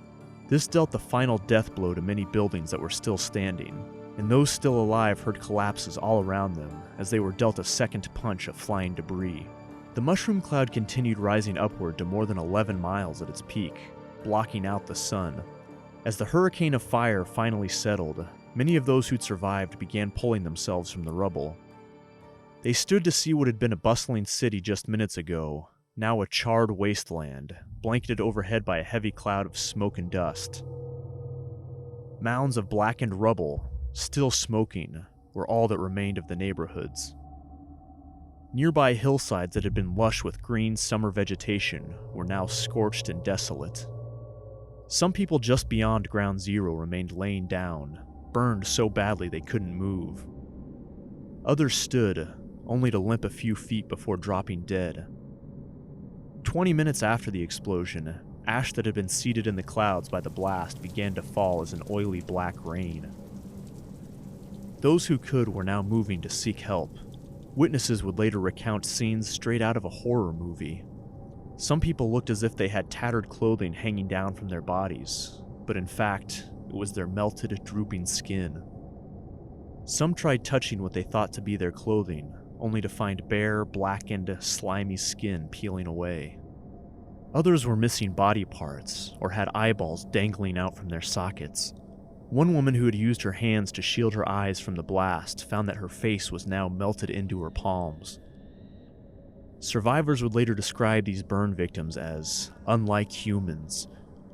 This dealt the final death blow to many buildings that were still standing, and those still alive heard collapses all around them as they were dealt a second punch of flying debris. The mushroom cloud continued rising upward to more than 11 miles at its peak, blocking out the sun. As the hurricane of fire finally settled, many of those who'd survived began pulling themselves from the rubble. They stood to see what had been a bustling city just minutes ago, now a charred wasteland, blanketed overhead by a heavy cloud of smoke and dust. Mounds of blackened rubble, still smoking, were all that remained of the neighborhoods. Nearby hillsides that had been lush with green summer vegetation were now scorched and desolate. Some people just beyond ground zero remained laying down, burned so badly they couldn't move. Others stood, only to limp a few feet before dropping dead. 20 minutes after the explosion, ash that had been seeded in the clouds by the blast began to fall as an oily black rain. Those who could were now moving to seek help. Witnesses would later recount scenes straight out of a horror movie. Some people looked as if they had tattered clothing hanging down from their bodies, but in fact, it was their melted, drooping skin. Some tried touching what they thought to be their clothing, only to find bare, blackened, slimy skin peeling away. Others were missing body parts, or had eyeballs dangling out from their sockets. One woman who had used her hands to shield her eyes from the blast found that her face was now melted into her palms. Survivors would later describe these burn victims as unlike humans,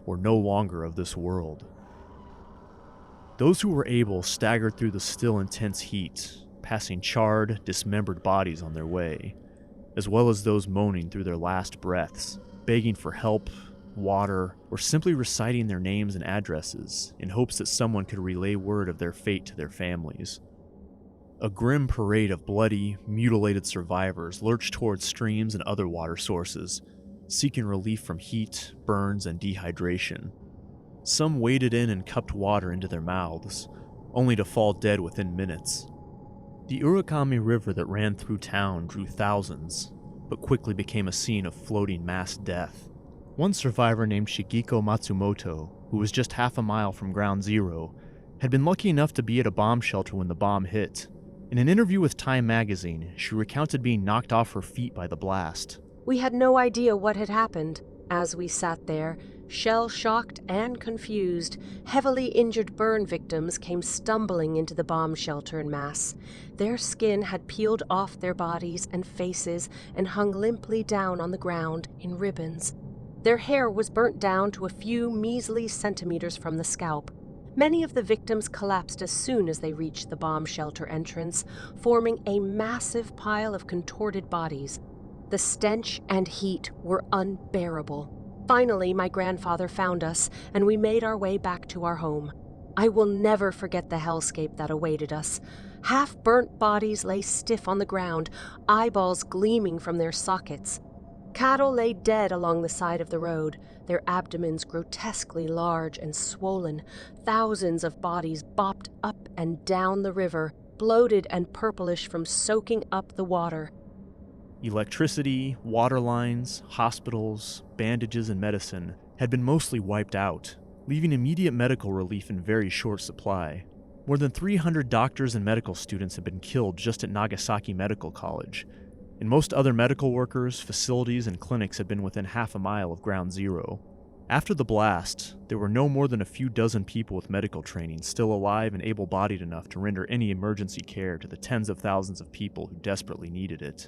or no longer of this world. Those who were able staggered through the still intense heat, passing charred, dismembered bodies on their way, as well as those moaning through their last breaths, begging for help, water, or simply reciting their names and addresses in hopes that someone could relay word of their fate to their families. A grim parade of bloody, mutilated survivors lurched towards streams and other water sources, seeking relief from heat, burns, and dehydration. Some waded in and cupped water into their mouths, only to fall dead within minutes. The Urakami River that ran through town drew thousands, but quickly became a scene of floating mass death. One survivor named Shigeko Matsumoto, who was just half a mile from ground zero, had been lucky enough to be at a bomb shelter when the bomb hit. In an interview with Time magazine, she recounted being knocked off her feet by the blast. We had no idea what had happened. As we sat there, shell-shocked and confused, heavily injured burn victims came stumbling into the bomb shelter en masse. Their skin had peeled off their bodies and faces and hung limply down on the ground in ribbons. Their hair was burnt down to a few measly centimeters from the scalp. Many of the victims collapsed as soon as they reached the bomb shelter entrance, forming a massive pile of contorted bodies. The stench and heat were unbearable. Finally, my grandfather found us, and we made our way back to our home. I will never forget the hellscape that awaited us. Half-burnt bodies lay stiff on the ground, eyeballs gleaming from their sockets. Cattle lay dead along the side of the road, their abdomens grotesquely large and swollen. Thousands of bodies bopped up and down the river, bloated and purplish from soaking up the water. Electricity, water lines, hospitals, bandages, and medicine had been mostly wiped out, leaving immediate medical relief in very short supply. More than 300 doctors and medical students had been killed just at Nagasaki Medical College, and most other medical workers, facilities, and clinics had been within half a mile of Ground Zero. After the blast, there were no more than a few dozen people with medical training still alive and able-bodied enough to render any emergency care to the tens of thousands of people who desperately needed it.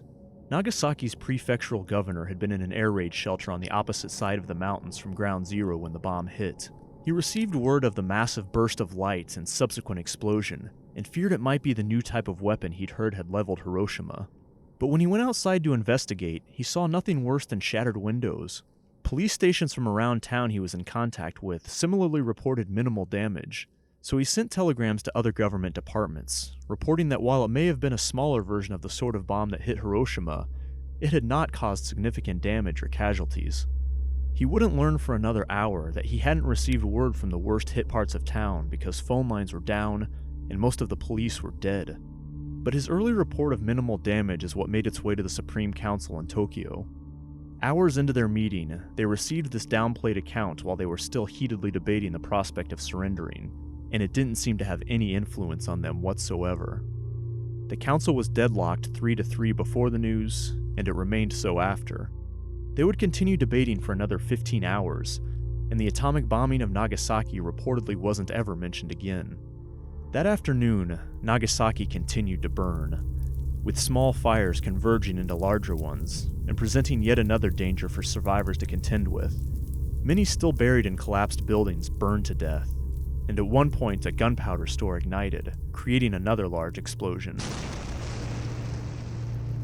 Nagasaki's prefectural governor had been in an air raid shelter on the opposite side of the mountains from Ground Zero when the bomb hit. He received word of the massive burst of light and subsequent explosion, and feared it might be the new type of weapon he'd heard had leveled Hiroshima. But when he went outside to investigate, he saw nothing worse than shattered windows. Police stations from around town he was in contact with similarly reported minimal damage, so he sent telegrams to other government departments, reporting that while it may have been a smaller version of the sort of bomb that hit Hiroshima, it had not caused significant damage or casualties. He wouldn't learn for another hour that he hadn't received word from the worst hit parts of town because phone lines were down and most of the police were dead. But his early report of minimal damage is what made its way to the Supreme Council in Tokyo. Hours into their meeting, they received this downplayed account while they were still heatedly debating the prospect of surrendering, and it didn't seem to have any influence on them whatsoever. The council was deadlocked 3-3 before the news, and it remained so after. They would continue debating for another 15 hours, and the atomic bombing of Nagasaki reportedly wasn't ever mentioned again. That afternoon, Nagasaki continued to burn, with small fires converging into larger ones, and presenting yet another danger for survivors to contend with. Many still buried in collapsed buildings burned to death, and at one point a gunpowder store ignited, creating another large explosion.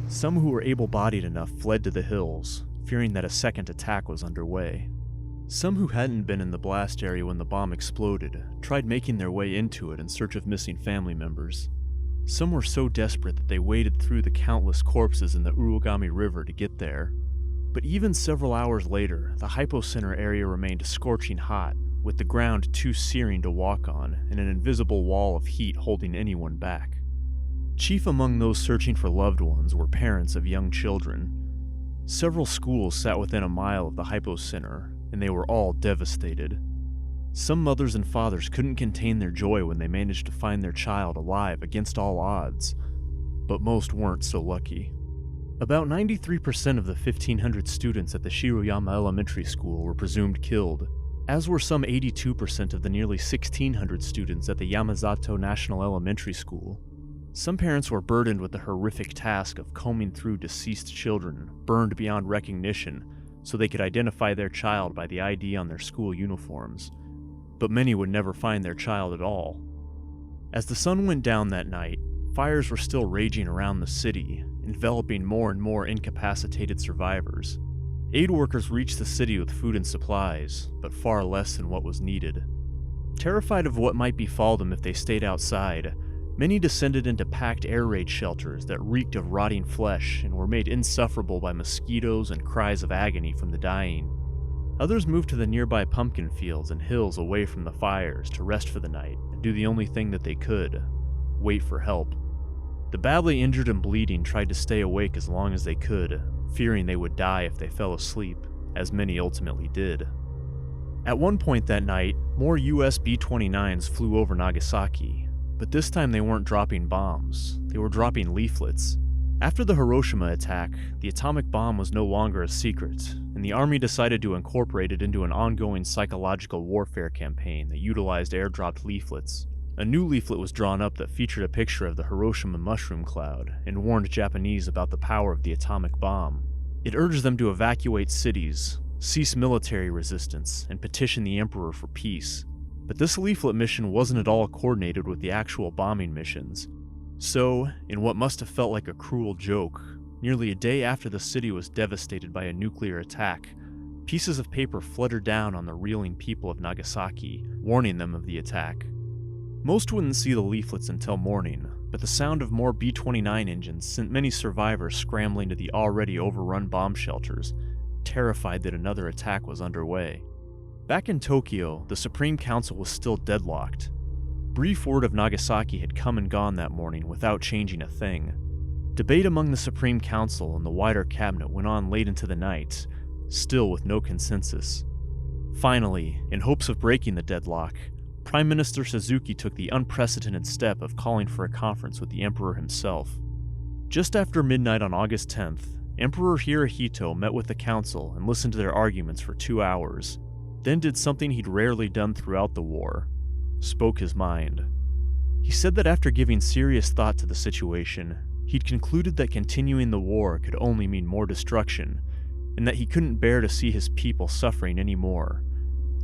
Some who were able-bodied enough fled to the hills, fearing that a second attack was underway. Some who hadn't been in the blast area when the bomb exploded tried making their way into it in search of missing family members. Some were so desperate that they waded through the countless corpses in the Urugami River to get there. But even several hours later, the hypocenter area remained scorching hot, with the ground too searing to walk on and an invisible wall of heat holding anyone back. Chief among those searching for loved ones were parents of young children. Several schools sat within a mile of the hypocenter, and they were all devastated. Some mothers and fathers couldn't contain their joy when they managed to find their child alive against all odds, but most weren't so lucky. About 93% of the 1,500 students at the Shiroyama Elementary School were presumed killed, as were some 82% of the nearly 1,600 students at the Yamazato National Elementary School. Some parents were burdened with the horrific task of combing through deceased children, burned beyond recognition, so they could identify their child by the ID on their school uniforms. But many would never find their child at all. As the sun went down that night, fires were still raging around the city, enveloping more and more incapacitated survivors. Aid workers reached the city with food and supplies, but far less than what was needed. Terrified of what might befall them if they stayed outside, many descended into packed air raid shelters that reeked of rotting flesh and were made insufferable by mosquitoes and cries of agony from the dying. Others moved to the nearby pumpkin fields and hills away from the fires to rest for the night and do the only thing that they could: wait for help. The badly injured and bleeding tried to stay awake as long as they could, fearing they would die if they fell asleep, as many ultimately did. At one point that night, more US B-29s flew over Nagasaki, but this time they weren't dropping bombs, they were dropping leaflets. After the Hiroshima attack, the atomic bomb was no longer a secret, and the Army decided to incorporate it into an ongoing psychological warfare campaign that utilized airdropped leaflets. A new leaflet was drawn up that featured a picture of the Hiroshima mushroom cloud and warned Japanese about the power of the atomic bomb. It urged them to evacuate cities, cease military resistance, and petition the Emperor for peace. But this leaflet mission wasn't at all coordinated with the actual bombing missions. So, in what must have felt like a cruel joke, nearly a day after the city was devastated by a nuclear attack, pieces of paper fluttered down on the reeling people of Nagasaki, warning them of the attack. Most wouldn't see the leaflets until morning, but the sound of more B-29 engines sent many survivors scrambling to the already overrun bomb shelters, terrified that another attack was underway. Back in Tokyo, the Supreme Council was still deadlocked. Brief word of Nagasaki had come and gone that morning without changing a thing. Debate among the Supreme Council and the wider cabinet went on late into the night, still with no consensus. Finally, in hopes of breaking the deadlock, Prime Minister Suzuki took the unprecedented step of calling for a conference with the Emperor himself. Just after midnight on August 10th, Emperor Hirohito met with the council and listened to their arguments for 2 hours, then did something he'd rarely done throughout the war: spoke his mind. He said that after giving serious thought to the situation, he'd concluded that continuing the war could only mean more destruction, and that he couldn't bear to see his people suffering anymore.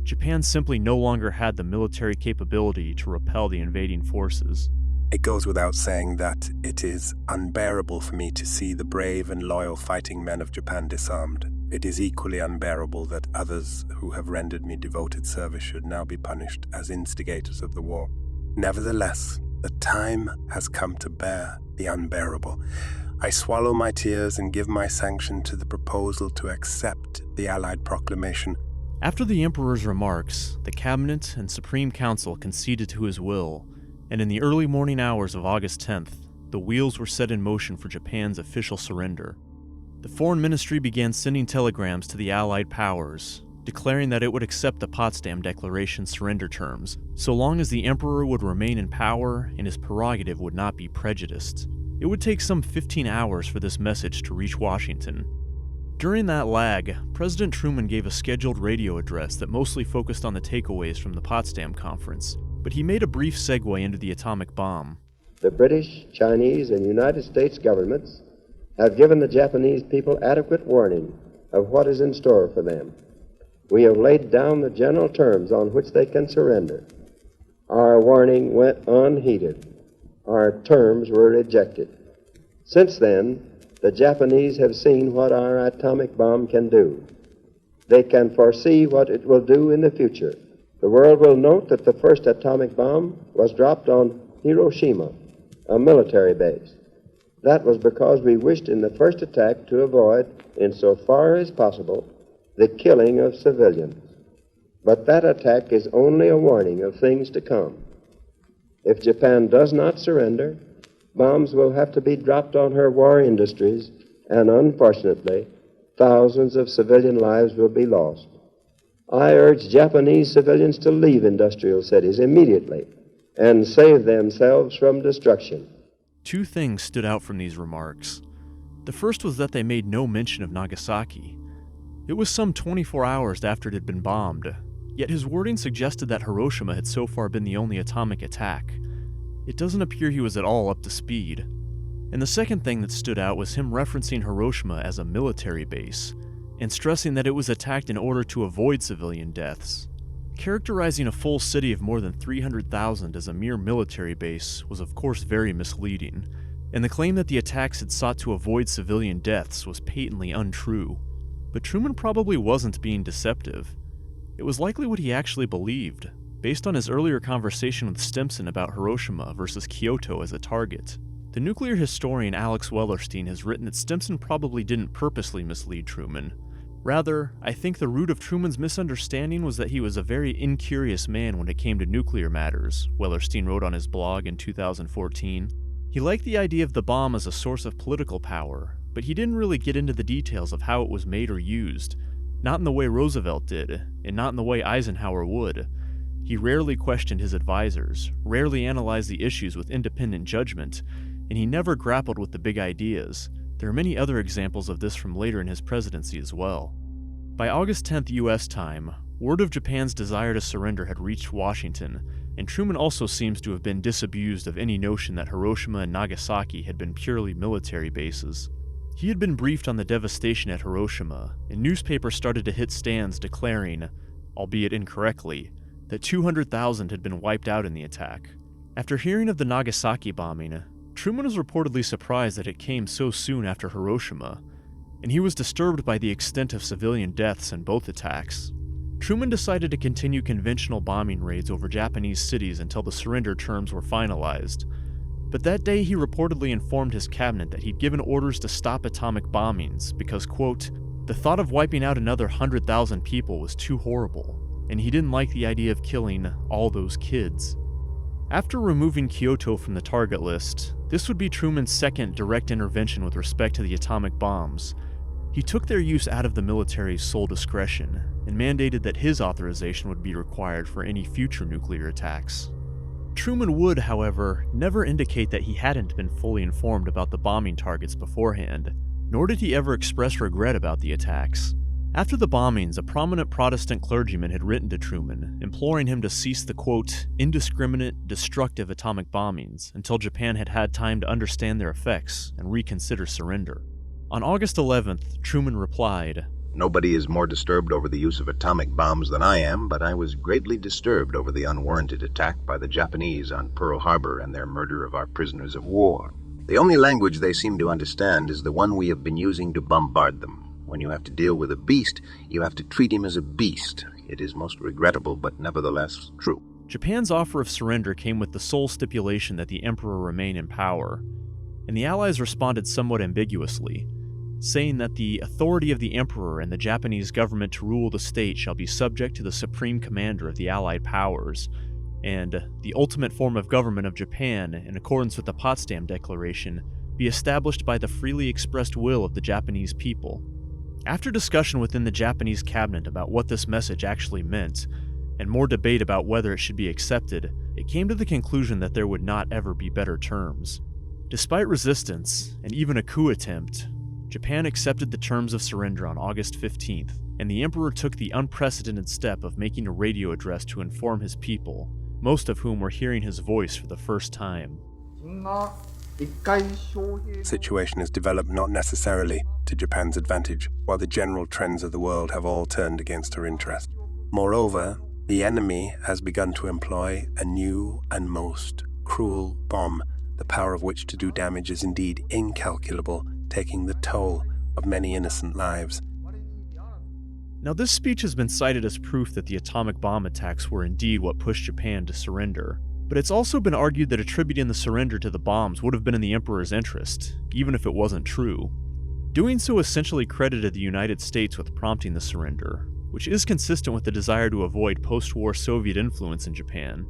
Japan simply no longer had the military capability to repel the invading forces. It goes without saying that it is unbearable for me to see the brave and loyal fighting men of Japan disarmed. It is equally unbearable that others who have rendered me devoted service should now be punished as instigators of the war. Nevertheless, the time has come to bear the unbearable. I swallow my tears and give my sanction to the proposal to accept the Allied proclamation. After the Emperor's remarks, the Cabinet and Supreme Council conceded to his will, and in the early morning hours of August 10th, the wheels were set in motion for Japan's official surrender. The Foreign Ministry began sending telegrams to the Allied powers, declaring that it would accept the Potsdam Declaration surrender terms, so long as the Emperor would remain in power and his prerogative would not be prejudiced. It would take some 15 hours for this message to reach Washington. During that lag, President Truman gave a scheduled radio address that mostly focused on the takeaways from the Potsdam Conference, but he made a brief segue into the atomic bomb. The British, Chinese, and United States governments have given the Japanese people adequate warning of what is in store for them. We have laid down the general terms on which they can surrender. Our warning went unheeded. Our terms were rejected. Since then, the Japanese have seen what our atomic bomb can do. They can foresee what it will do in the future. The world will note that the first atomic bomb was dropped on Hiroshima, a military base. That was because we wished in the first attack to avoid, insofar as possible, the killing of civilians. But that attack is only a warning of things to come. If Japan does not surrender, bombs will have to be dropped on her war industries, and unfortunately, thousands of civilian lives will be lost. I urge Japanese civilians to leave industrial cities immediately and save themselves from destruction. Two things stood out from these remarks. The first was that they made no mention of Nagasaki. It was some 24 hours after it had been bombed, yet his wording suggested that Hiroshima had so far been the only atomic attack. It doesn't appear he was at all up to speed. And the second thing that stood out was him referencing Hiroshima as a military base, and stressing that it was attacked in order to avoid civilian deaths. Characterizing a full city of more than 300,000 as a mere military base was of course very misleading, and the claim that the attacks had sought to avoid civilian deaths was patently untrue. But Truman probably wasn't being deceptive. It was likely what he actually believed, based on his earlier conversation with Stimson about Hiroshima versus Kyoto as a target. The nuclear historian Alex Wellerstein has written that Stimson probably didn't purposely mislead Truman. Rather, I think the root of Truman's misunderstanding was that he was a very incurious man when it came to nuclear matters, Wellerstein wrote on his blog in 2014. He liked the idea of the bomb as a source of political power, but he didn't really get into the details of how it was made or used, not in the way Roosevelt did, and not in the way Eisenhower would. He rarely questioned his advisors, rarely analyzed the issues with independent judgment, and he never grappled with the big ideas. There are many other examples of this from later in his presidency as well. By August 10th U.S. time, word of Japan's desire to surrender had reached Washington, and Truman also seems to have been disabused of any notion that Hiroshima and Nagasaki had been purely military bases. He had been briefed on the devastation at Hiroshima, and newspapers started to hit stands declaring, albeit incorrectly, that 200,000 had been wiped out in the attack. After hearing of the Nagasaki bombing, Truman was reportedly surprised that it came so soon after Hiroshima, and he was disturbed by the extent of civilian deaths in both attacks. Truman decided to continue conventional bombing raids over Japanese cities until the surrender terms were finalized, but that day he reportedly informed his cabinet that he'd given orders to stop atomic bombings because, quote, the thought of wiping out another 100,000 people was too horrible, and he didn't like the idea of killing all those kids. After removing Kyoto from the target list, this would be Truman's second direct intervention with respect to the atomic bombs, He took their use out of the military's sole discretion and mandated that his authorization would be required for any future nuclear attacks. Truman would, however, never indicate that he hadn't been fully informed about the bombing targets beforehand, nor did he ever express regret about the attacks. After the bombings, a prominent Protestant clergyman had written to Truman, imploring him to cease the, quote, indiscriminate, destructive atomic bombings until Japan had had time to understand their effects and reconsider surrender. On August 11th, Truman replied, "Nobody is more disturbed over the use of atomic bombs than I am, but I was greatly disturbed over the unwarranted attack by the Japanese on Pearl Harbor and their murder of our prisoners of war. The only language they seem to understand is the one we have been using to bombard them. When you have to deal with a beast, you have to treat him as a beast. It is most regrettable, but nevertheless true." Japan's offer of surrender came with the sole stipulation that the Emperor remain in power, and the Allies responded somewhat ambiguously, saying that the authority of the Emperor and the Japanese government to rule the state shall be subject to the supreme commander of the Allied powers, and the ultimate form of government of Japan, in accordance with the Potsdam Declaration, be established by the freely expressed will of the Japanese people. After discussion within the Japanese cabinet about what this message actually meant, and more debate about whether it should be accepted, it came to the conclusion that there would not ever be better terms. Despite resistance, and even a coup attempt, Japan accepted the terms of surrender on August 15th, and the Emperor took the unprecedented step of making a radio address to inform his people, most of whom were hearing his voice for the first time. The situation has developed not necessarily to Japan's advantage, while the general trends of the world have all turned against her interest. Moreover, the enemy has begun to employ a new and most cruel bomb, the power of which to do damage is indeed incalculable, taking the toll of many innocent lives. Now, this speech has been cited as proof that the atomic bomb attacks were indeed what pushed Japan to surrender, but it's also been argued that attributing the surrender to the bombs would have been in the Emperor's interest, even if it wasn't true. Doing so essentially credited the United States with prompting the surrender, which is consistent with the desire to avoid post-war Soviet influence in Japan.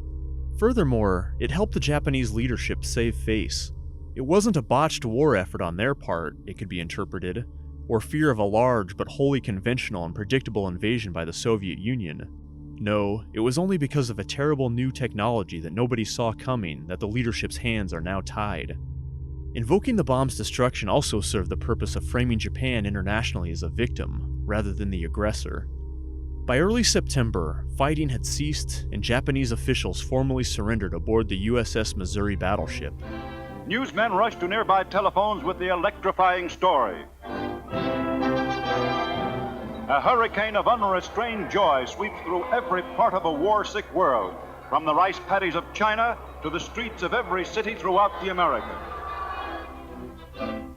Furthermore, it helped the Japanese leadership save face. It wasn't a botched war effort on their part, it could be interpreted, or fear of a large but wholly conventional and predictable invasion by the Soviet Union. No, it was only because of a terrible new technology that nobody saw coming that the leadership's hands are now tied. Invoking the bomb's destruction also served the purpose of framing Japan internationally as a victim, rather than the aggressor. By early September, fighting had ceased and Japanese officials formally surrendered aboard the USS Missouri battleship. Newsmen rushed to nearby telephones with the electrifying story. A hurricane of unrestrained joy sweeps through every part of a war-sick world, from the rice paddies of China to the streets of every city throughout the Americas.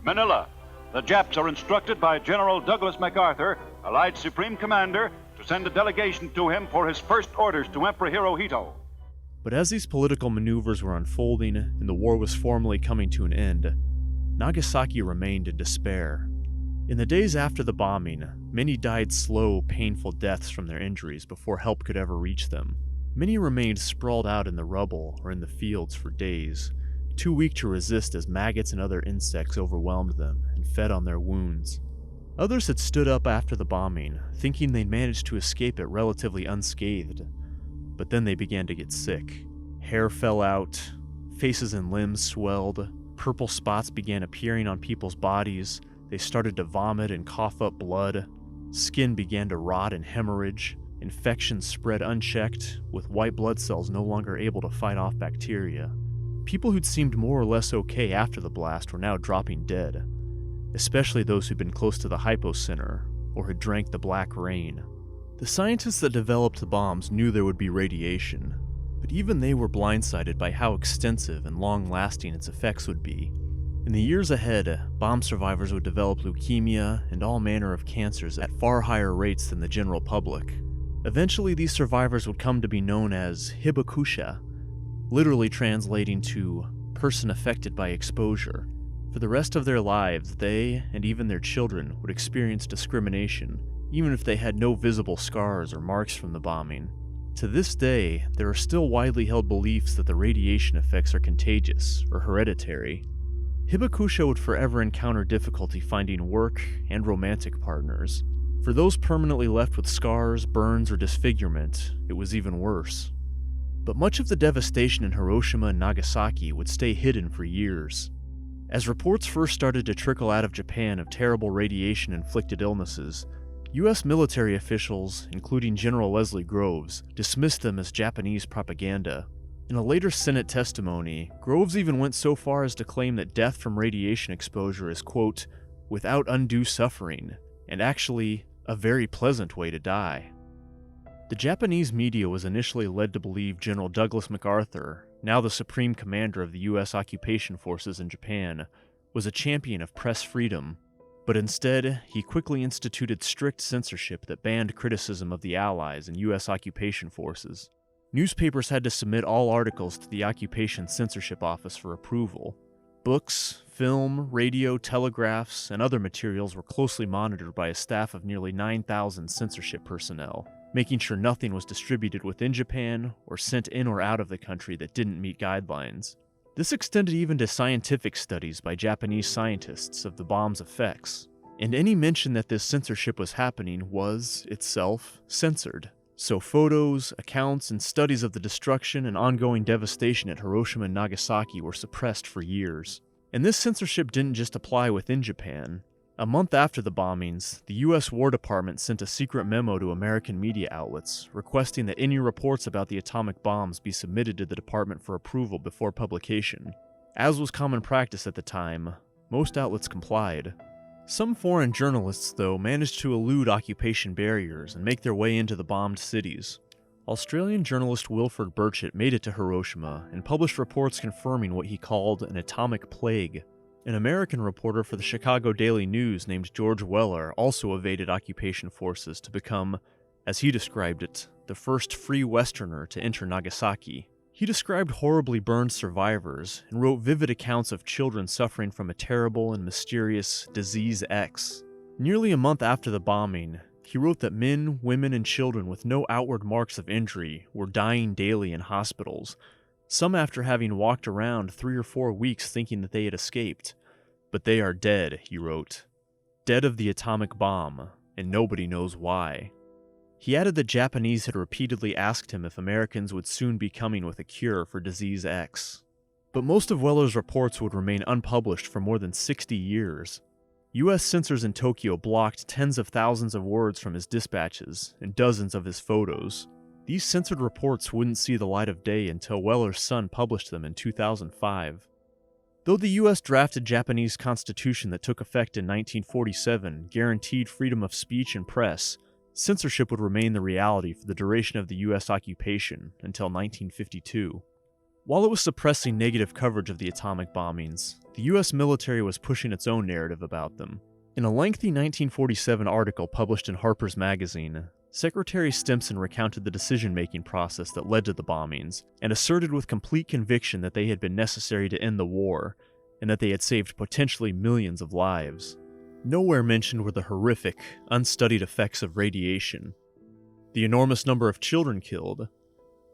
Manila. The Japs are instructed by General Douglas MacArthur, Allied Supreme Commander, to send a delegation to him for his first orders to Emperor Hirohito. But as these political maneuvers were unfolding and the war was formally coming to an end, Nagasaki remained in despair. In the days after the bombing, many died slow, painful deaths from their injuries before help could ever reach them. Many remained sprawled out in the rubble or in the fields for days, too weak to resist as maggots and other insects overwhelmed them and fed on their wounds. Others had stood up after the bombing, thinking they'd managed to escape it relatively unscathed. But then they began to get sick. Hair fell out, faces and limbs swelled, purple spots began appearing on people's bodies, they started to vomit and cough up blood, skin began to rot and hemorrhage, infections spread unchecked, with white blood cells no longer able to fight off bacteria. People who'd seemed more or less okay after the blast were now dropping dead, especially those who'd been close to the hypocenter or had drank the black rain. The scientists that developed the bombs knew there would be radiation, but even they were blindsided by how extensive and long-lasting its effects would be. In the years ahead, bomb survivors would develop leukemia and all manner of cancers at far higher rates than the general public. Eventually, these survivors would come to be known as hibakusha, literally translating to person affected by exposure. For the rest of their lives, they, and even their children, would experience discrimination, even if they had no visible scars or marks from the bombing. To this day, there are still widely held beliefs that the radiation effects are contagious or hereditary. Hibakusha would forever encounter difficulty finding work and romantic partners. For those permanently left with scars, burns, or disfigurement, it was even worse. But much of the devastation in Hiroshima and Nagasaki would stay hidden for years. As reports first started to trickle out of Japan of terrible radiation-inflicted illnesses, U.S. military officials, including General Leslie Groves, dismissed them as Japanese propaganda. In a later Senate testimony, Groves even went so far as to claim that death from radiation exposure is, quote, without undue suffering, and actually a very pleasant way to die. The Japanese media was initially led to believe General Douglas MacArthur, now the supreme commander of the U.S. occupation forces in Japan, was a champion of press freedom, but instead, he quickly instituted strict censorship that banned criticism of the Allies and U.S. occupation forces. Newspapers had to submit all articles to the Occupation Censorship Office for approval. Books, film, radio, telegraphs, and other materials were closely monitored by a staff of nearly 9,000 censorship personnel, making sure nothing was distributed within Japan or sent in or out of the country that didn't meet guidelines. This extended even to scientific studies by Japanese scientists of the bomb's effects, and any mention that this censorship was happening was, itself, censored. So photos, accounts, and studies of the destruction and ongoing devastation at Hiroshima and Nagasaki were suppressed for years. And this censorship didn't just apply within Japan. A month after the bombings, the U.S. War Department sent a secret memo to American media outlets requesting that any reports about the atomic bombs be submitted to the department for approval before publication. As was common practice at the time, most outlets complied. Some foreign journalists, though, managed to elude occupation barriers and make their way into the bombed cities. Australian journalist Wilfred Burchett made it to Hiroshima and published reports confirming what he called an atomic plague. An American reporter for the Chicago Daily News named George Weller also evaded occupation forces to become, as he described it, the first free Westerner to enter Nagasaki. He described horribly burned survivors and wrote vivid accounts of children suffering from a terrible and mysterious Disease X. Nearly a month after the bombing, he wrote that men, women, and children with no outward marks of injury were dying daily in hospitals, some after having walked around 3 or 4 weeks thinking that they had escaped. But they are dead, he wrote. Dead of the atomic bomb, and nobody knows why. He added that Japanese had repeatedly asked him if Americans would soon be coming with a cure for Disease X. But most of Weller's reports would remain unpublished for more than 60 years. U.S. censors in Tokyo blocked tens of thousands of words from his dispatches and dozens of his photos. These censored reports wouldn't see the light of day until Weller's son published them in 2005. Though the U.S. drafted Japanese constitution that took effect in 1947 guaranteed freedom of speech and press, censorship would remain the reality for the duration of the U.S. occupation until 1952. While it was suppressing negative coverage of the atomic bombings, the U.S. military was pushing its own narrative about them. In a lengthy 1947 article published in Harper's Magazine, Secretary Stimson recounted the decision-making process that led to the bombings, and asserted with complete conviction that they had been necessary to end the war, and that they had saved potentially millions of lives. Nowhere mentioned were the horrific, unstudied effects of radiation, the enormous number of children killed,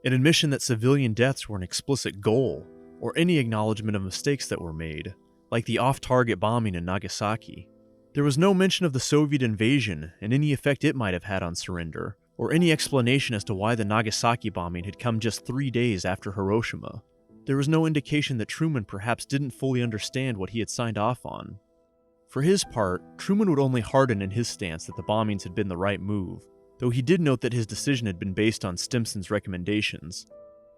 an admission that civilian deaths were an explicit goal, or any acknowledgement of mistakes that were made, like the off-target bombing in Nagasaki. There was no mention of the Soviet invasion and any effect it might have had on surrender, or any explanation as to why the Nagasaki bombing had come just 3 days after Hiroshima. There was no indication that Truman perhaps didn't fully understand what he had signed off on. For his part, Truman would only harden in his stance that the bombings had been the right move, though he did note that his decision had been based on Stimson's recommendations.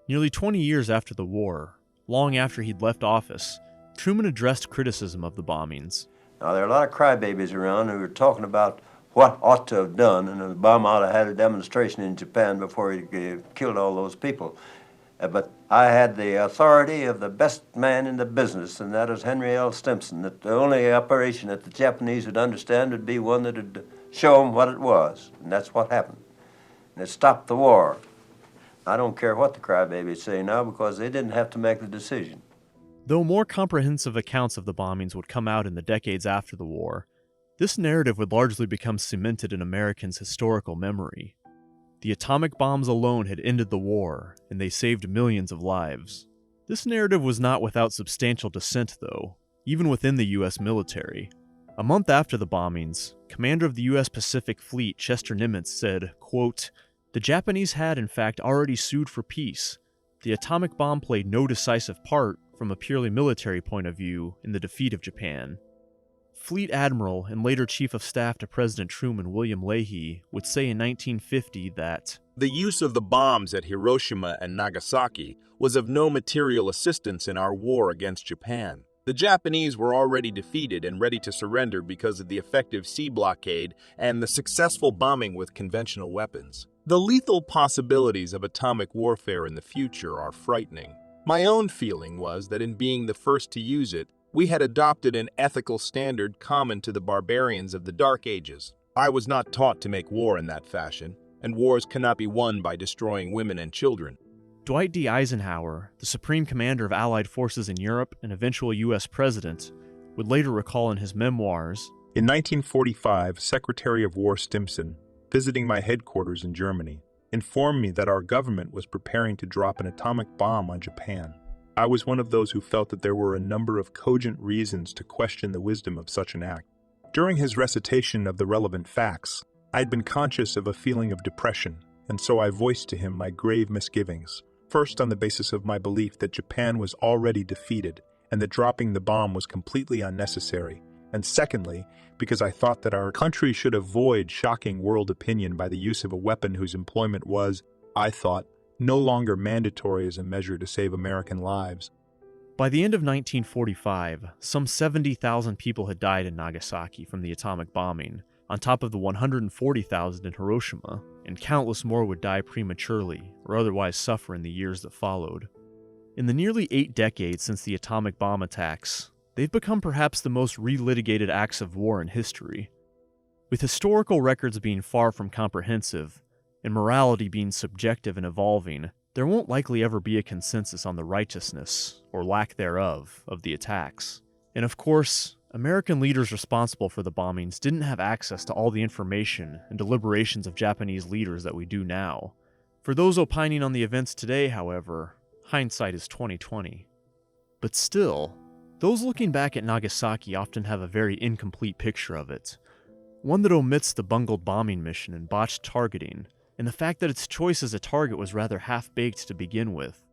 Nearly 20 years after the war, long after he'd left office, Truman addressed criticism of the bombings. Now, there are a lot of crybabies around who are talking about what ought to have done, and Obama ought to have had a demonstration in Japan before he killed all those people. But I had the authority of the best man in the business, and that is Henry L. Stimson, that the only operation that the Japanese would understand would be one that would show them what it was, and that's what happened. And it stopped the war. I don't care what the crybabies say now, because they didn't have to make the decision. Though more comprehensive accounts of the bombings would come out in the decades after the war, this narrative would largely become cemented in Americans' historical memory. The atomic bombs alone had ended the war, and they saved millions of lives. This narrative was not without substantial dissent, though. even within the US military. A month after the bombings, commander of the US Pacific Fleet Chester Nimitz said, quote, "The Japanese had in fact already sued for peace. The atomic bomb played no decisive part, from a purely military point of view, in the defeat of Japan." Fleet Admiral and later Chief of Staff to President Truman, William Leahy, would say in 1950 that the use of the bombs at Hiroshima and Nagasaki was of no material assistance in our war against Japan. The Japanese were already defeated and ready to surrender because of the effective sea blockade and the successful bombing with conventional weapons. The lethal possibilities of atomic warfare in the future are frightening. My own feeling was that in being the first to use it, we had adopted an ethical standard common to the barbarians of the Dark Ages. I was not taught to make war in that fashion, and wars cannot be won by destroying women and children. Dwight D. Eisenhower, the Supreme Commander of Allied forces in Europe and eventual U.S. President, would later recall in his memoirs, in 1945, Secretary of War Stimson, visiting my headquarters in Germany, informed me that our government was preparing to drop an atomic bomb on Japan. I was one of those who felt that there were a number of cogent reasons to question the wisdom of such an act. During his recitation of the relevant facts, I had been conscious of a feeling of depression, and so I voiced to him my grave misgivings. First, on the basis of my belief that Japan was already defeated and that dropping the bomb was completely unnecessary, and secondly, because I thought that our country should avoid shocking world opinion by the use of a weapon whose employment was, I thought, no longer mandatory as a measure to save American lives. By the end of 1945, some 70,000 people had died in Nagasaki from the atomic bombing, on top of the 140,000 in Hiroshima, and countless more would die prematurely or otherwise suffer in the years that followed. In the nearly 8 decades since the atomic bomb attacks, they've become perhaps the most relitigated acts of war in history. With historical records being far from comprehensive, and morality being subjective and evolving, there won't likely ever be a consensus on the righteousness, or lack thereof, of the attacks. And of course, American leaders responsible for the bombings didn't have access to all the information and deliberations of Japanese leaders that we do now. For those opining on the events today, however, hindsight is 20/20. But still, those looking back at Nagasaki often have a very incomplete picture of it, one that omits the bungled bombing mission and botched targeting, and the fact that its choice as a target was rather half-baked to begin with.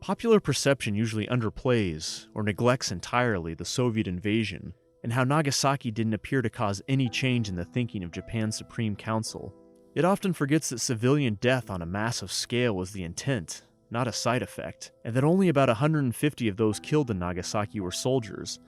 Popular perception usually underplays or neglects entirely the Soviet invasion, and how Nagasaki didn't appear to cause any change in the thinking of Japan's Supreme Council. It often forgets that civilian death on a massive scale was the intent, not a side effect, and that only about 150 of those killed in Nagasaki were soldiers,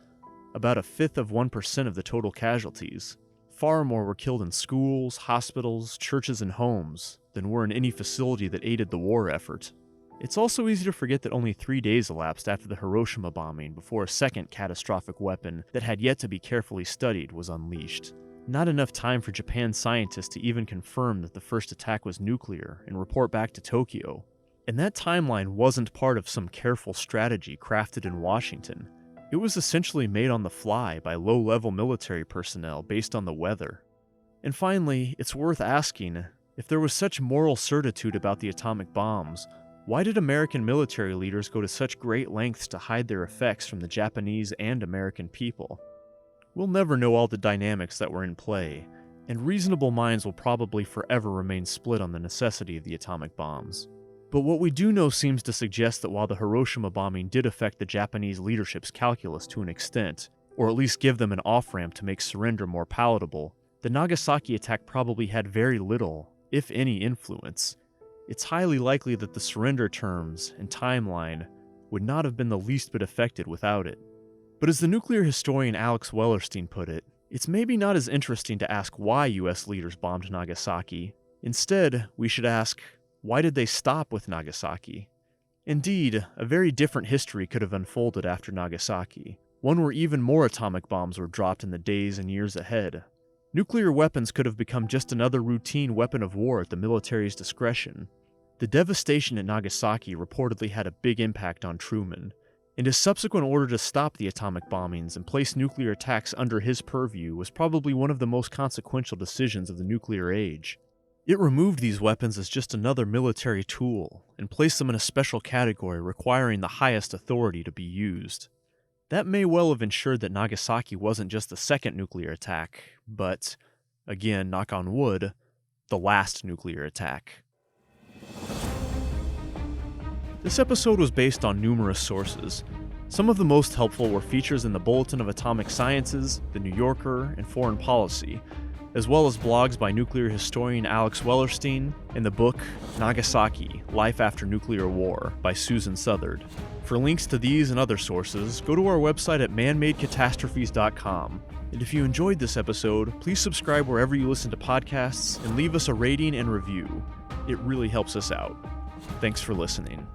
about 1/5% of the total casualties. Far more were killed in schools, hospitals, churches, and homes than were in any facility that aided the war effort. It's also easy to forget that only 3 days elapsed after the Hiroshima bombing before a second catastrophic weapon that had yet to be carefully studied was unleashed. Not enough time for Japan scientists to even confirm that the first attack was nuclear and report back to Tokyo. And that timeline wasn't part of some careful strategy crafted in Washington. It was essentially made on the fly by low-level military personnel based on the weather. And finally, it's worth asking, if there was such moral certitude about the atomic bombs, why did American military leaders go to such great lengths to hide their effects from the Japanese and American people? We'll never know all the dynamics that were in play, and reasonable minds will probably forever remain split on the necessity of the atomic bombs. But what we do know seems to suggest that while the Hiroshima bombing did affect the Japanese leadership's calculus to an extent, or at least give them an off-ramp to make surrender more palatable, the Nagasaki attack probably had very little, if any, influence. It's highly likely that the surrender terms and timeline would not have been the least bit affected without it. But as the nuclear historian Alex Wellerstein put it, it's maybe not as interesting to ask why US leaders bombed Nagasaki. Instead, we should ask, why did they stop with Nagasaki? Indeed, a very different history could have unfolded after Nagasaki, one where even more atomic bombs were dropped in the days and years ahead. Nuclear weapons could have become just another routine weapon of war at the military's discretion. The devastation at Nagasaki reportedly had a big impact on Truman, and his subsequent order to stop the atomic bombings and place nuclear attacks under his purview was probably one of the most consequential decisions of the nuclear age. It removed these weapons as just another military tool and placed them in a special category requiring the highest authority to be used. That may well have ensured that Nagasaki wasn't just the second nuclear attack, but, again, knock on wood, the last nuclear attack. This episode was based on numerous sources. Some of the most helpful were features in the Bulletin of Atomic Sciences, The New Yorker, and Foreign Policy, as well as blogs by nuclear historian Alex Wellerstein and the book Nagasaki, Life After Nuclear War by Susan Southard. For links to these and other sources, go to our website at manmadecatastrophes.com. And if you enjoyed this episode, please subscribe wherever you listen to podcasts and leave us a rating and review. It really helps us out. Thanks for listening.